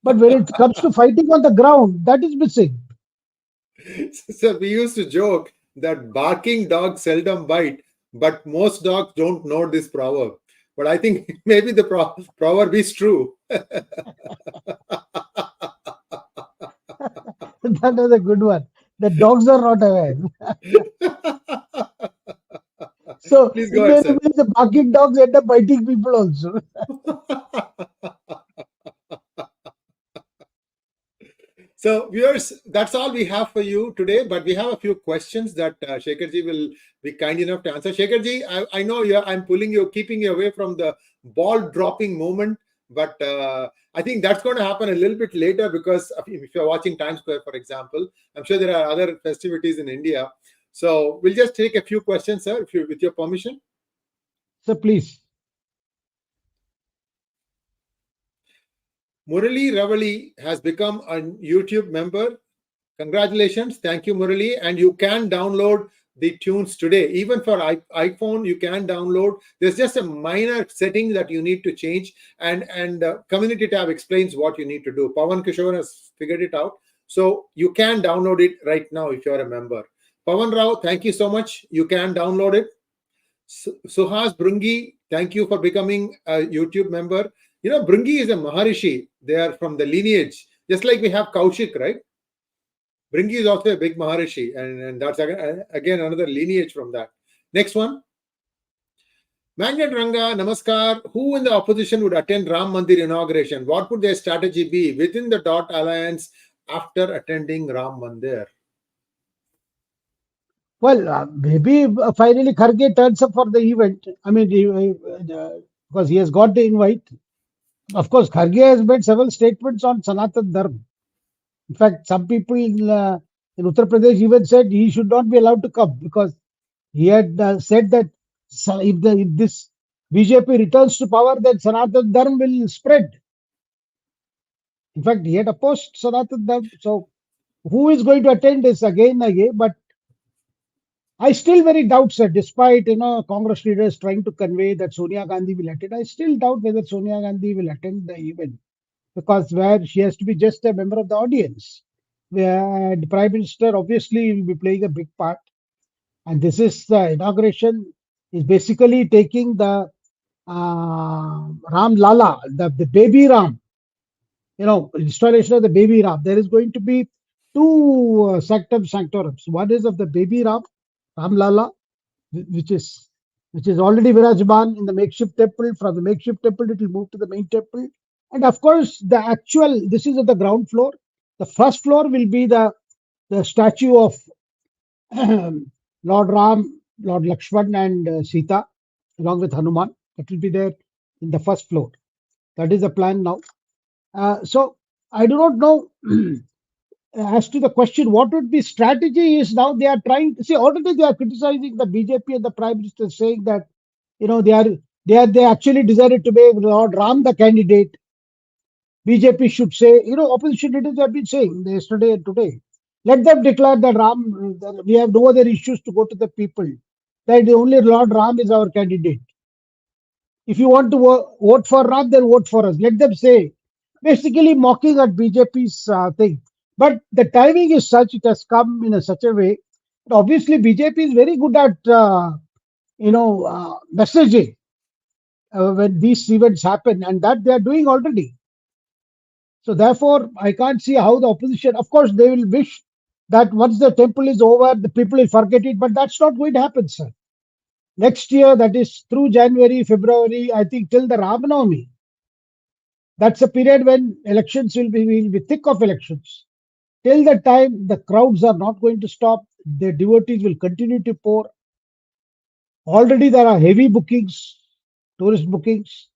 But when it comes to fighting on the ground, that is missing. So we used to joke that barking dogs seldom bite, but most dogs don't know this proverb. But I think maybe the proverb is true. That was a good one. The dogs are not aware. So Please go ahead, sir. invariably the barking dogs end up biting people also. So, viewers, that's all we have for you today. But we have a few questions that Shekharji will be kind enough to answer. Shekharji, I know I'm pulling you, keeping you away from the ball dropping moment, but I think that's going to happen a little bit later because if you're watching Times Square, for example, I'm sure there are other festivities in India. So we'll just take a few questions, sir, with your permission. So please. Murali Ravali has become a YouTube member. Congratulations. Thank you, Murali. And you can download the tunes today. Even for iPhone, you can download. There's just a minor setting that you need to change. And community tab explains what you need to do. Pawan Kishore has figured it out. So you can download it right now if you're a member. Pawan Rao, thank you so much. You can download it. Suhas Brungi, thank you for becoming a YouTube member. You know, Brungi is a Maharishi. They are from the lineage. Just like we have Kaushik, right? Bringi is also a big Maharishi, and that's again another lineage from that. Next one. Magnet Ranga, Namaskar. Who in the opposition would attend Ram Mandir inauguration? What would their strategy be within the Dot Alliance after attending Ram Mandir? Well, maybe finally Kharge turns up for the event. I mean, because he has got the invite. Of course, Kharge has made several statements on Sanatan Dharma. In fact, some people in Uttar Pradesh even said he should not be allowed to come because he had said that if this BJP returns to power, then Sanatan Dharma will spread. In fact, he had opposed Sanatan Dharma. So, who is going to attend is again, but I still very doubt, sir, despite Congress leaders trying to convey that Sonia Gandhi will attend. I still doubt whether Sonia Gandhi will attend the event because where she has to be just a member of the audience. Where the Prime Minister obviously will be playing a big part. And this is the inauguration is basically taking the Ram Lala, the baby Ram, installation of the baby Ram. There is going to be two sanctum sanctorums. One is of the baby Ram, Ram Lala, which is already Virajman in the makeshift temple. From the makeshift temple, it will move to the main temple. And of course, this is at the ground floor. The first floor will be the statue of Lord Ram, Lord Lakshman, and Sita, along with Hanuman. That will be there in the first floor. That is the plan now. So I do not know as to the question what would be strategy is now they are trying to see already they are criticizing the BJP and the Prime Minister saying that they actually decided to make Lord Ram the candidate. BJP should say, opposition leaders have been saying yesterday and today. Let them declare that Ram, we have no other issues to go to the people. That only Lord Ram is our candidate. If you want to vote for Ram, then vote for us. Let them say, basically mocking at BJP's thing. But the timing is such, it has come in such a way. Obviously, BJP is very good at, messaging when these events happen, and that they are doing already. So therefore, I can't see how the opposition, of course, they will wish that once the temple is over, the people will forget it, but that's not going to happen, sir. Next year, that is through January, February, I think till the Ramanavami. That's a period when elections will be thick of elections. Till that time, the crowds are not going to stop. The devotees will continue to pour. Already there are heavy bookings, tourist bookings.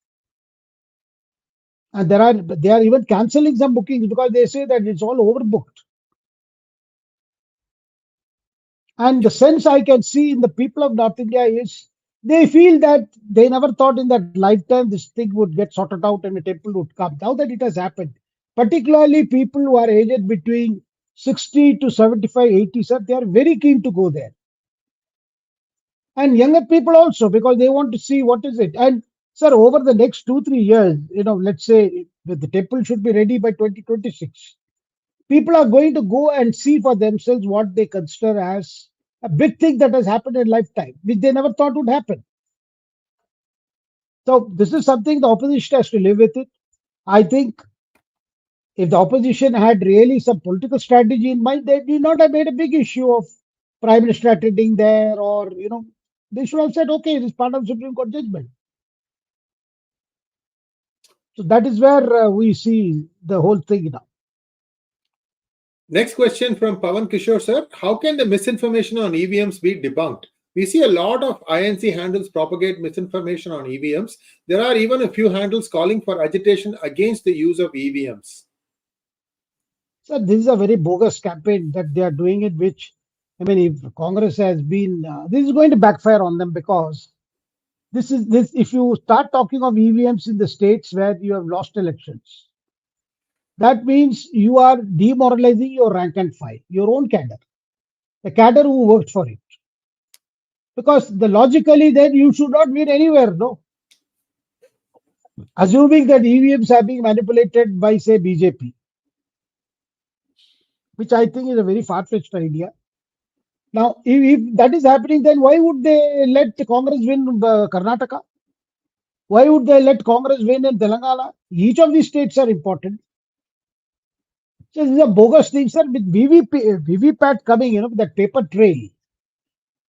And they are even cancelling some bookings because they say that it's all overbooked. And the sense I can see in the people of North India is they feel that they never thought in that lifetime this thing would get sorted out and a temple would come. Now that it has happened, particularly people who are aged between 60 to 75, 80, sir, they are very keen to go there. And younger people also, because they want to see what is it. And sir, over the next 2-3 years, let's say the temple should be ready by 2026. People are going to go and see for themselves what they consider as a big thing that has happened in lifetime, which they never thought would happen. So this is something the opposition has to live with it. I think if the opposition had really some political strategy in mind, they did not have made a big issue of Prime Minister attending there, or they should have said, okay, it is part of Supreme Court judgment. So that is where we see the whole thing now. Next question from Pawan Kishore sir. How can the misinformation on EVMs be debunked? We see a lot of INC handles propagate misinformation on EVMs. There are even a few handles calling for agitation against the use of EVMs. So this is a very bogus campaign that they are doing it, which, I mean, if Congress has been, this is going to backfire on them, because this, if you start talking of EVMs in the states where you have lost elections, that means you are demoralizing your rank and file, your own cadre, the cadre who worked for it. Because logically, then you should not win anywhere, no? Assuming that EVMs are being manipulated by, say, BJP, which I think is a very far-fetched idea. Now, if that is happening, then why would they let Congress win Karnataka? Why would they let Congress win in Telangana? Each of these states are important. So this is a bogus thing, sir. With VVPAT coming, that paper trail,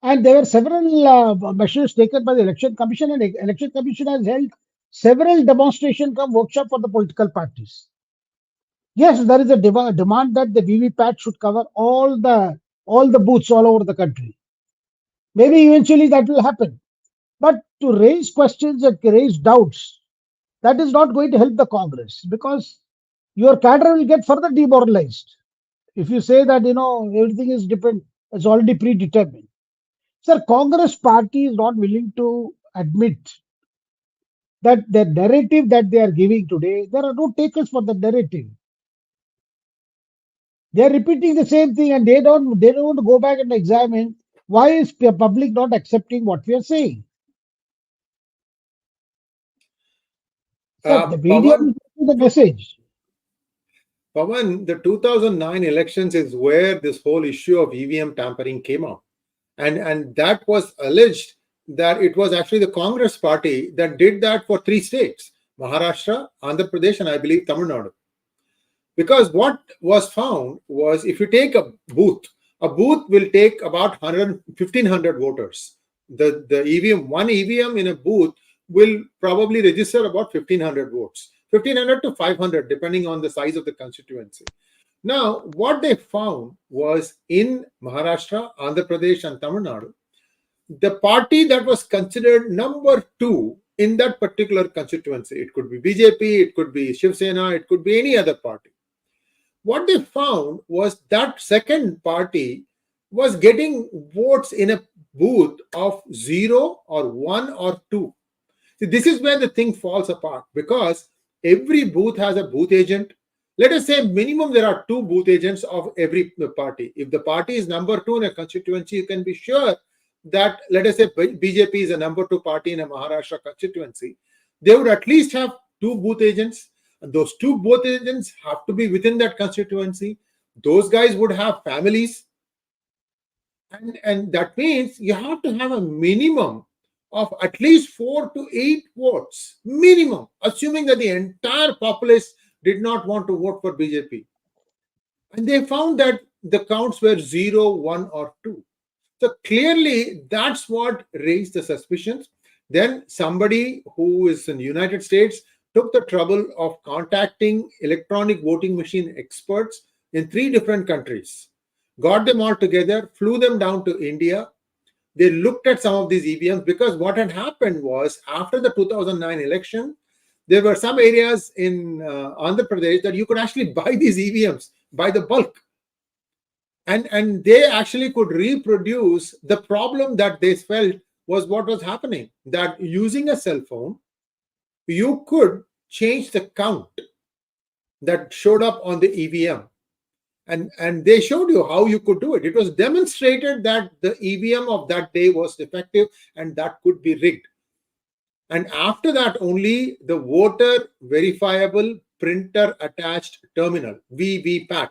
and there were several measures taken by the Election Commission, and Election Commission has held several demonstration come workshop for the political parties. Yes, there is a demand that the VVPAT should cover all the booths all over the country. Maybe eventually that will happen. But to raise questions and raise doubts, that is not going to help the Congress, because your cadre will get further demoralized. If you say that, everything is different, it's already predetermined. Sir, Congress party is not willing to admit that the narrative that they are giving today, there are no takers for the narrative. They are repeating the same thing, and they don't want to go back and examine why is the public not accepting what we are saying. Sir, the media is the message. Pawan, the 2009 elections is where this whole issue of EVM tampering came up. And that was alleged that it was actually the Congress party that did that for 3 states, Maharashtra, Andhra Pradesh, and I believe Tamil Nadu. Because what was found was, if you take a booth will take about 1,500 voters. The EVM, one EVM in a booth will probably register about 1,500 votes, 1,500 to 500, depending on the size of the constituency. Now, what they found was, in Maharashtra, Andhra Pradesh, and Tamil Nadu, the party that was considered number 2 in that particular constituency, it could be BJP, it could be Shiv Sena, it could be any other party. What they found was that second party was getting votes in a booth of 0 or 1 or 2. See, this is where the thing falls apart, because every booth has a booth agent. Let us say minimum there are 2 booth agents of every party. If the party is number 2 in a constituency, you can be sure that, let us say BJP is a number 2 party in a Maharashtra constituency, they would at least have 2 booth agents. And those 2 booth agents have to be within that constituency. Those guys would have families. And that means you have to have a minimum of at least 4 to 8 votes, minimum, assuming that the entire populace did not want to vote for BJP. And they found that the counts were 0, 1, or 2. So clearly, that's what raised the suspicions. Then somebody who is in the United States took the trouble of contacting electronic voting machine experts in 3 different countries, got them all together, flew them down to India. They looked at some of these EVMs, because what had happened was, after the 2009 election, there were some areas in Andhra Pradesh that you could actually buy these EVMs by the bulk. And they actually could reproduce the problem that they felt was what was happening, that using a cell phone, you could change the count that showed up on the EVM. And they showed you how you could do it. It was demonstrated that the EVM of that day was defective and that could be rigged. And after that, only the voter verifiable printer attached terminal, VVPAT,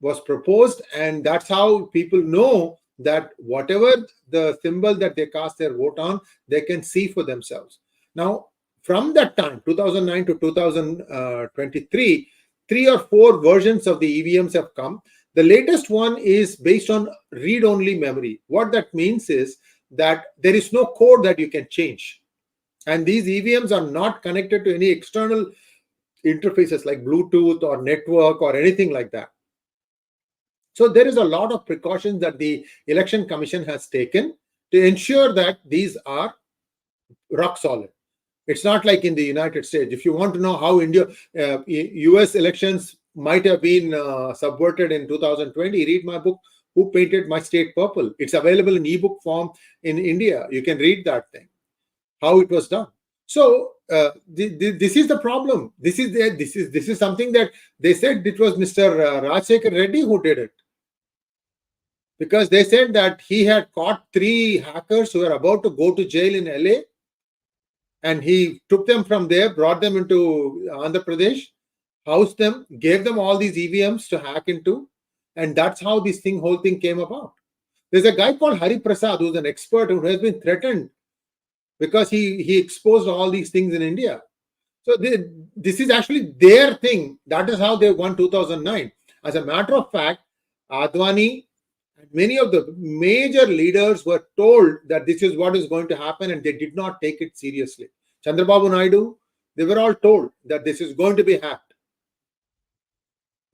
was proposed. And that's how people know that whatever the symbol that they cast their vote on, they can see for themselves. Now, from that time, 2009 to 2023, 3 or 4 versions of the EVMs have come. The latest one is based on read-only memory. What that means is that there is no code that you can change. And these EVMs are not connected to any external interfaces like Bluetooth or network or anything like that. So there is a lot of precautions that the Election Commission has taken to ensure that these are rock solid. It's not like in the United States. If you want to know how US elections might have been subverted in 2020, read my book, Who Painted My State Purple? It's available in ebook form in India. You can read that thing, how it was done. So this is the problem. This is something that they said it was Mr. Rajshekhar Reddy who did it, because they said that he had caught 3 hackers who were about to go to jail in LA, and he took them from there, brought them into Andhra Pradesh, housed them, gave them all these EVMs to hack into, and that's how this whole thing came about. There's a guy called Hari Prasad who's an expert who has been threatened because he exposed all these things in India. So this is actually their thing. That is how they won 2009. As a matter of fact, Advani and many of the major leaders were told that this is what is going to happen, and they did not take it seriously. Chandrababu Naidu, they were all told that this is going to be hacked.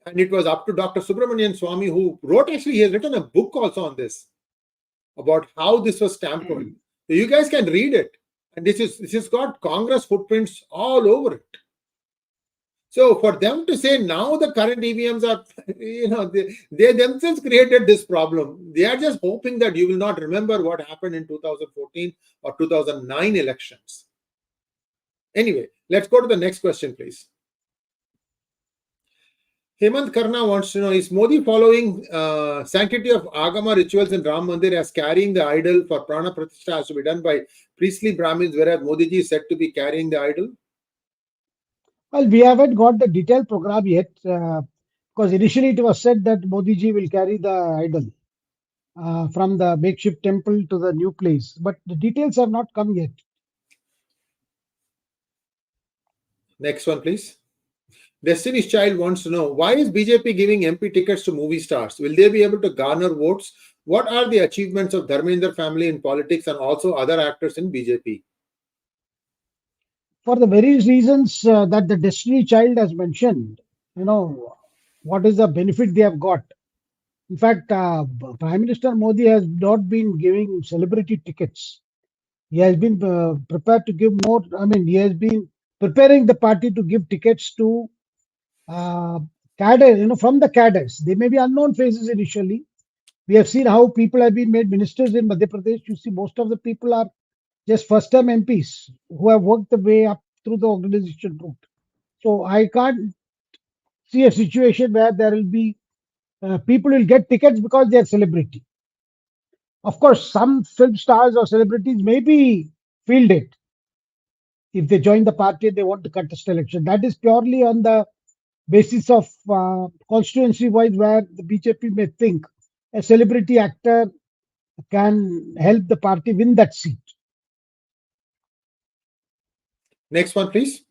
And it was up to Dr. Subramanian Swamy, who wrote, actually, he has written a book also on this, about how this was tampered. So you guys can read it. And this has got Congress footprints all over it. So for them to say now the current EVMs are, they themselves created this problem. They are just hoping that you will not remember what happened in 2014 or 2009 elections. Anyway, let's go to the next question, please. Hemant Karna wants to know, is Modi following sanctity of Agama rituals in Ram Mandir as carrying the idol for Prana Pratishtha has to be done by priestly Brahmins, whereas Modi ji is said to be carrying the idol? Well, we haven't got the detailed program yet, because initially it was said that Modi ji will carry the idol from the makeshift temple to the new place, but the details have not come yet. Next one, please. Destiny's Child wants to know, why is BJP giving MP tickets to movie stars? Will they be able to garner votes? What are the achievements of Dharmender family in politics and also other actors in BJP? For the very reasons that the Destiny Child has mentioned, what is the benefit they have got? In fact, Prime Minister Modi has not been giving celebrity tickets. He has been prepared to give more. He has been preparing the party to give tickets to cadre, from the cadres. They may be unknown faces initially. We have seen how people have been made ministers in Madhya Pradesh. You see, most of the people are just first-time MPs who have worked the way up through the organization route. So I can't see a situation where there will be people will get tickets because they are celebrity. Of course, some film stars or celebrities may be fielded if they join the party and they want to contest election. That is purely on the basis of constituency-wise, where the BJP may think a celebrity actor can help the party win that seat. Next one, please.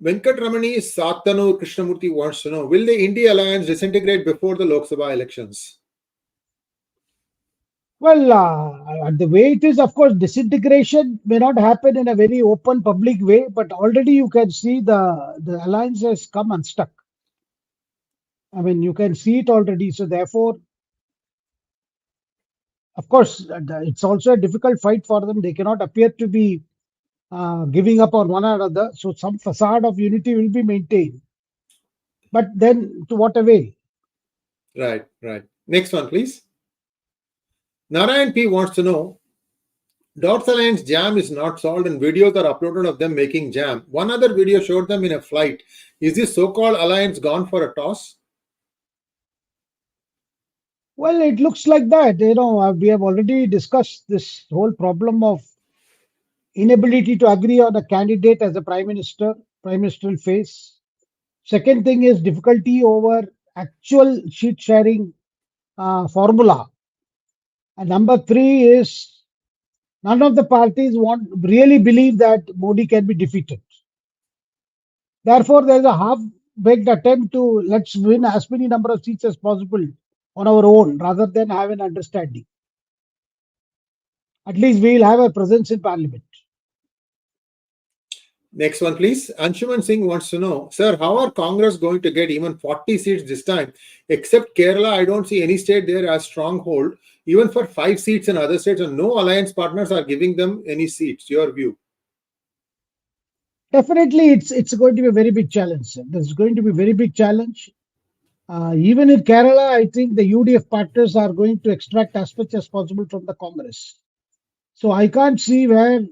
Venkatramani Satanu Krishnamurthy wants to know, will the INDI Alliance disintegrate before the Lok Sabha elections? Well, the way it is, of course, disintegration may not happen in a very open public way, but already you can see the alliance has come unstuck. You can see it already. So therefore, of course, it's also a difficult fight for them. They cannot appear to be giving up on one another. So some facade of unity will be maintained. But then to what avail? Right. Next one, please. Narayan P wants to know, Dots Alliance jam is not solved and videos are uploaded of them making jam. One other video showed them in a flight. Is this so-called alliance gone for a toss? Well, it looks like that. We have already discussed this whole problem of inability to agree on a candidate as a prime minister will face. Second thing is difficulty over actual sheet sharing formula. And number three is none of the parties really believe that Modi can be defeated. Therefore, there is a half-baked attempt to let's win as many number of seats as possible on our own rather than have an understanding. At least we will have a presence in parliament. Next one, please. Anshuman Singh wants to know, sir, how are Congress going to get even 40 seats this time? Except Kerala, I don't see any state there as stronghold. Even for 5 seats in other states, and no alliance partners are giving them any seats. Your view? Definitely, it's going to be a very big challenge. Sir. There's going to be a very big challenge. Even in Kerala, I think the UDF partners are going to extract as much as possible from the Congress. So I can't see where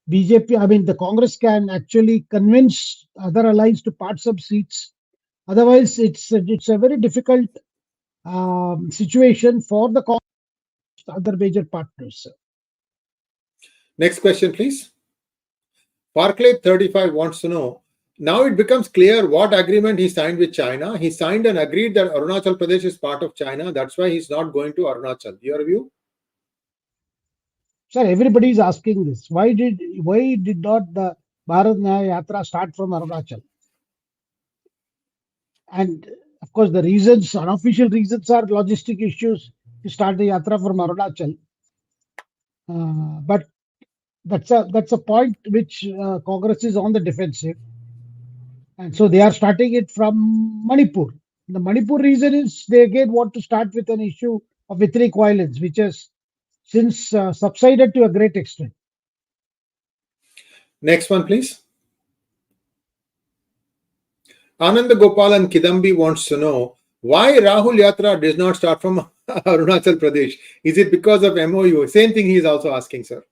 BJP, I mean, the Congress can actually convince other allies to part some seats. Otherwise, it's a very difficult situation for the Congress, other major partners. Sir. Next question, please. Parkley 35 wants to know, now it becomes clear what agreement he signed with China. He signed and agreed that Arunachal Pradesh is part of China. That's why he's not going to Arunachal. Your view? Sir, everybody is asking this. Why did not the Bharat Nyay Yatra start from Arunachal? And of course, the reasons, unofficial reasons, are logistic issues to start the Yatra from Arunachal. But that's a point which Congress is on the defensive, and so they are starting it from Manipur. The Manipur reason is they again want to start with an issue of ethnic violence, which has since subsided to a great extent. Next one, please. Ananda Gopal and Kidambi wants to know, why Rahul Yatra does not start from Arunachal Pradesh? Is it because of MOU? Same thing he is also asking, sir.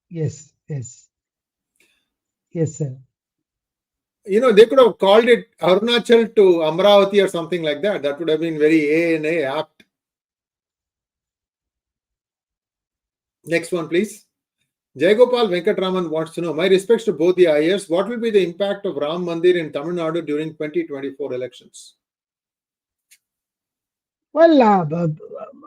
Yes, sir. They could have called it Arunachal to Amravati or something like that. That would have been very A apt. Next one, please. Jayagopal Venkatraman wants to know, my respects to both the Iyers, what will be the impact of Ram Mandir in Tamil Nadu during 2024 elections? Well,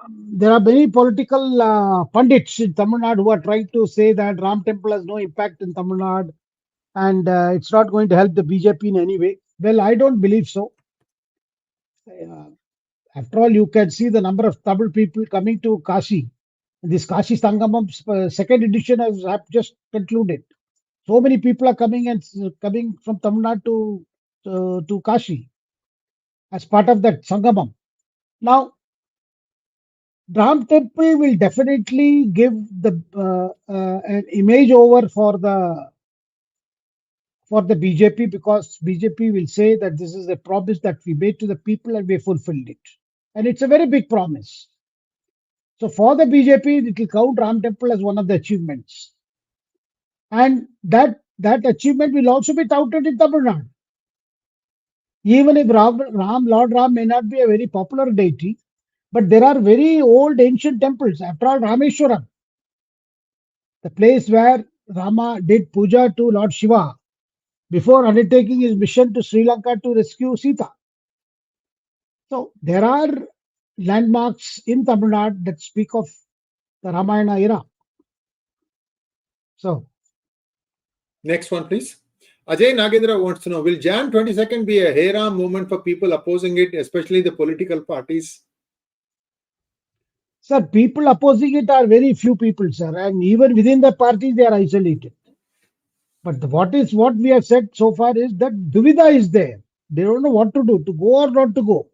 there are many political pundits in Tamil Nadu who are trying to say that Ram Temple has no impact in Tamil Nadu and it's not going to help the BJP in any way. Well, I don't believe so. After all, you can see the number of Tamil people coming to Kashi. This Kashi Sangamam's second edition has just concluded. So many people are coming from Tamil Nadu to Kashi as part of that Sangamam. Now, Ram Temple will definitely give an image over for the BJP, because BJP will say that this is a promise that we made to the people and we fulfilled it. And it's a very big promise. So for the BJP, it will count Ram Temple as one of the achievements. And that achievement will also be touted in Tamil Nadu. Even if Lord Ram may not be a very popular deity, but there are very old ancient temples. After all, Rameshwaram, the place where Rama did puja to Lord Shiva before undertaking his mission to Sri Lanka to rescue Sita. So there are landmarks in Tamil Nadu that speak of the Ramayana era. So, next one, please. Ajay Nagendra wants to know, will Jan 22nd be a Hey Ram moment for people opposing it, especially the political parties? Sir, people opposing it are very few people, sir, and even within the party they are isolated. But what we have said so far is that Duvida is there. They don't know what to do, to go or not to go.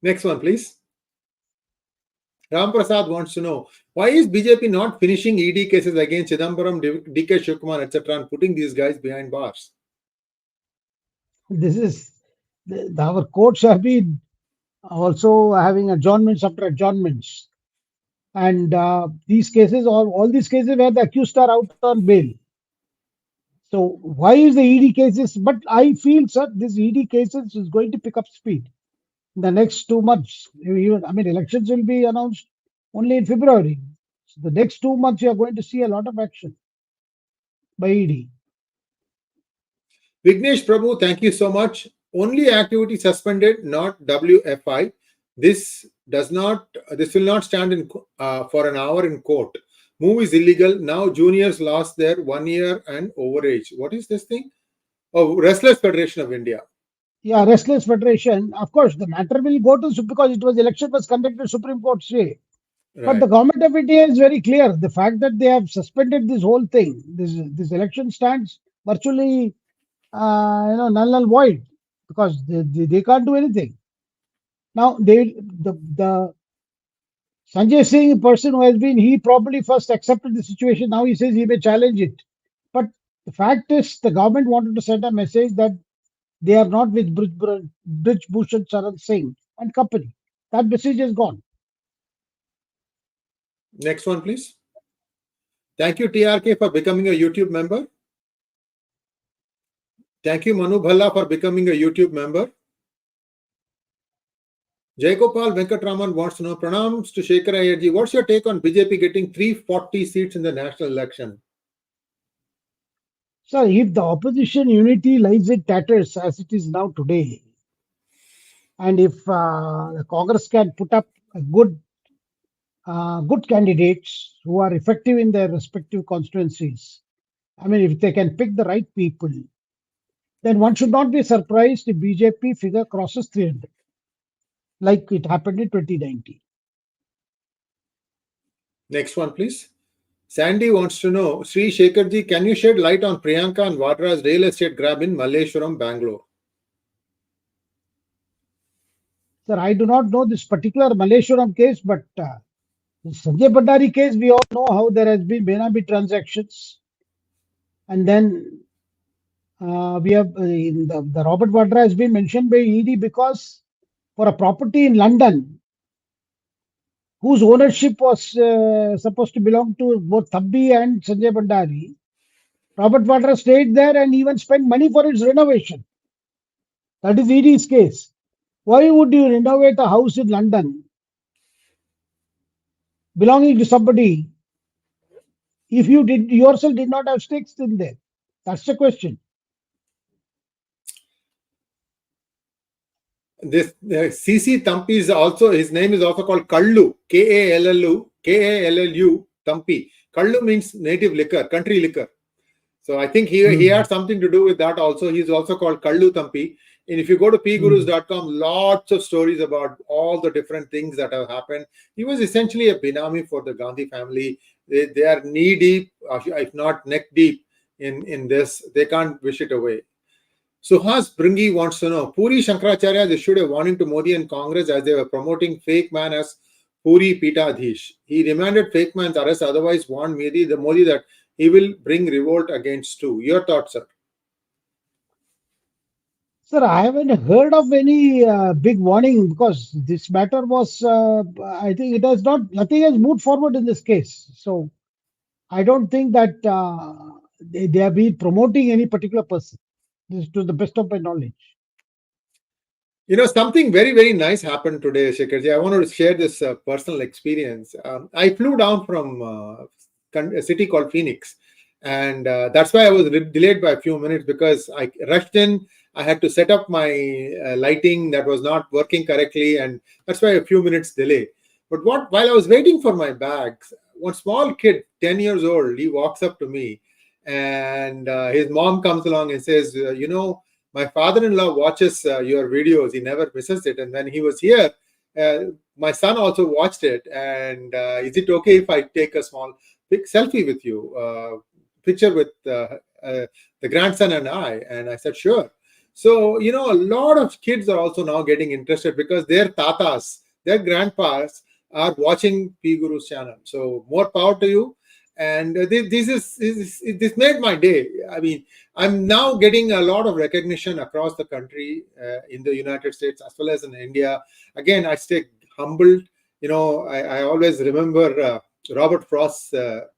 Next one, please. Ram Prasad wants to know, why is BJP not finishing ED cases against Chidambaram, DK Shivakumar, etc., and putting these guys behind bars? This is our courts have been also having adjournments after adjournments, and these cases, all these cases where the accused are out on bail. So why is the ED cases? But I feel, sir, this ED cases is going to pick up speed in the next 2 months. Elections will be announced only in February. So the next 2 months, you are going to see a lot of action by ED. Vignesh Prabhu, thank you so much. Only activity suspended, not WFI. This will not stand in for an hour in court. Move is illegal. Now juniors lost their 1 year and overage. What is this thing? Oh, Restless Federation of India. Yeah, restless federation. Of course, the matter will go to because it was election was conducted Supreme Court say. But the Right. government of India is very clear. The fact that they have suspended this whole thing, this election stands virtually null and void because they can't do anything. Now the Sanjay Singh, person who has been, he probably first accepted the situation. Now he says he may challenge it. But the fact is, the government wanted to send a message that they are not with Brij Bhushan Charan Singh and company. That message is gone. Next one, please. Thank you, TRK, for becoming a YouTube member. Thank you, Manu Bhalla, for becoming a YouTube member. Jayagopal Venkatraman wants to know, pranams to Shekhar Iyer ji. What's your take on BJP getting 340 seats in the national election? Sir, if the opposition unity lies in tatters as it is now today, and if the Congress can put up a good candidates who are effective in their respective constituencies, I mean, if they can pick the right people, then one should not be surprised if BJP figure crosses 300, like it happened in 2019. Next one, please. Sandy wants to know, Sri Shekharji, can you shed light on Priyanka and Vadra's real estate grab in Malleshwaram, Bangalore? Sir, I do not know this particular Malleshwaram case, but the Sanjay Bhandari case, we all know how there has been Benami transactions. And then we have the Robert Vadra has been mentioned by ED because for a property in London, whose ownership was supposed to belong to both Thabbi and Sanjay Bhandari, Robert Vadra stayed there and even spent money for its renovation. That is ED's case. Why would you renovate a house in London belonging to somebody if you yourself did not have stakes in there? That's the question. This CC Thampi is also, his name is also called Kallu, Kallu, Thampi. Kallu means native liquor, country liquor. So I think he had something to do with that also. He's also called Kallu Thampi. And if you go to pgurus.com, lots of stories about all the different things that have happened. He was essentially a Benami for the Gandhi family. They are knee deep, if not neck deep in this. They can't wish it away. Suhas Bringi wants to know, Puri Shankaracharya issued a warning to Modi and Congress as they were promoting fake man as Puri Peethadeesh. He demanded fake man's arrest, otherwise warned Modi that he will bring revolt against too. Your thoughts, sir? Sir, I haven't heard of any big warning because this matter was, I think it has not, nothing has moved forward in this case. So I don't think that they have been promoting any particular person. This is to the best of my knowledge. You know, something very, very nice happened today, Shekharji. I wanted to share this personal experience. I flew down from a city called Phoenix, and that's why I was delayed by a few minutes because I rushed in. I had to set up my lighting that was not working correctly, and that's why a few minutes delay. But while I was waiting for my bags, one small kid, 10 years old, he walks up to me, and his mom comes along and says, my father-in-law watches your videos. He never misses it. And when he was here, my son also watched it. And is it okay if I take a small selfie with you? Picture with the grandson and I. And I said, sure. So, a lot of kids are also now getting interested because their tatas, their grandpas are watching P Guru's channel. So more power to you. And this made my day. I mean, I'm now getting a lot of recognition across the country, in the United States as well as in India. Again, I stay humbled. I always remember Robert Frost's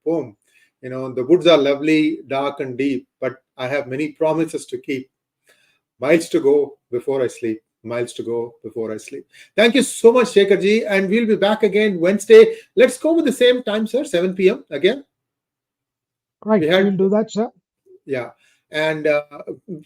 poem. The woods are lovely, dark and deep, but I have many promises to keep. Miles to go before I sleep. Miles to go before I sleep. Thank you so much, Shekharji. And we'll be back again Wednesday. Let's go with the same time, sir, 7 p.m. again. Right, we'll do that, sir. Yeah. And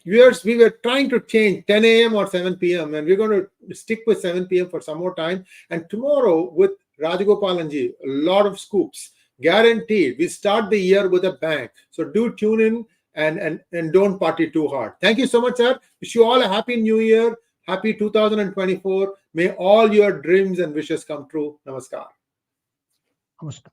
viewers, we were trying to change 10 a.m. or 7 p.m. and we're going to stick with 7 p.m. for some more time. And tomorrow with Rajagopalanji, a lot of scoops. Guaranteed. We start the year with a bang. So do tune in and don't party too hard. Thank you so much, sir. Wish you all a happy new year. Happy 2024. May all your dreams and wishes come true. Namaskar. Namaskar.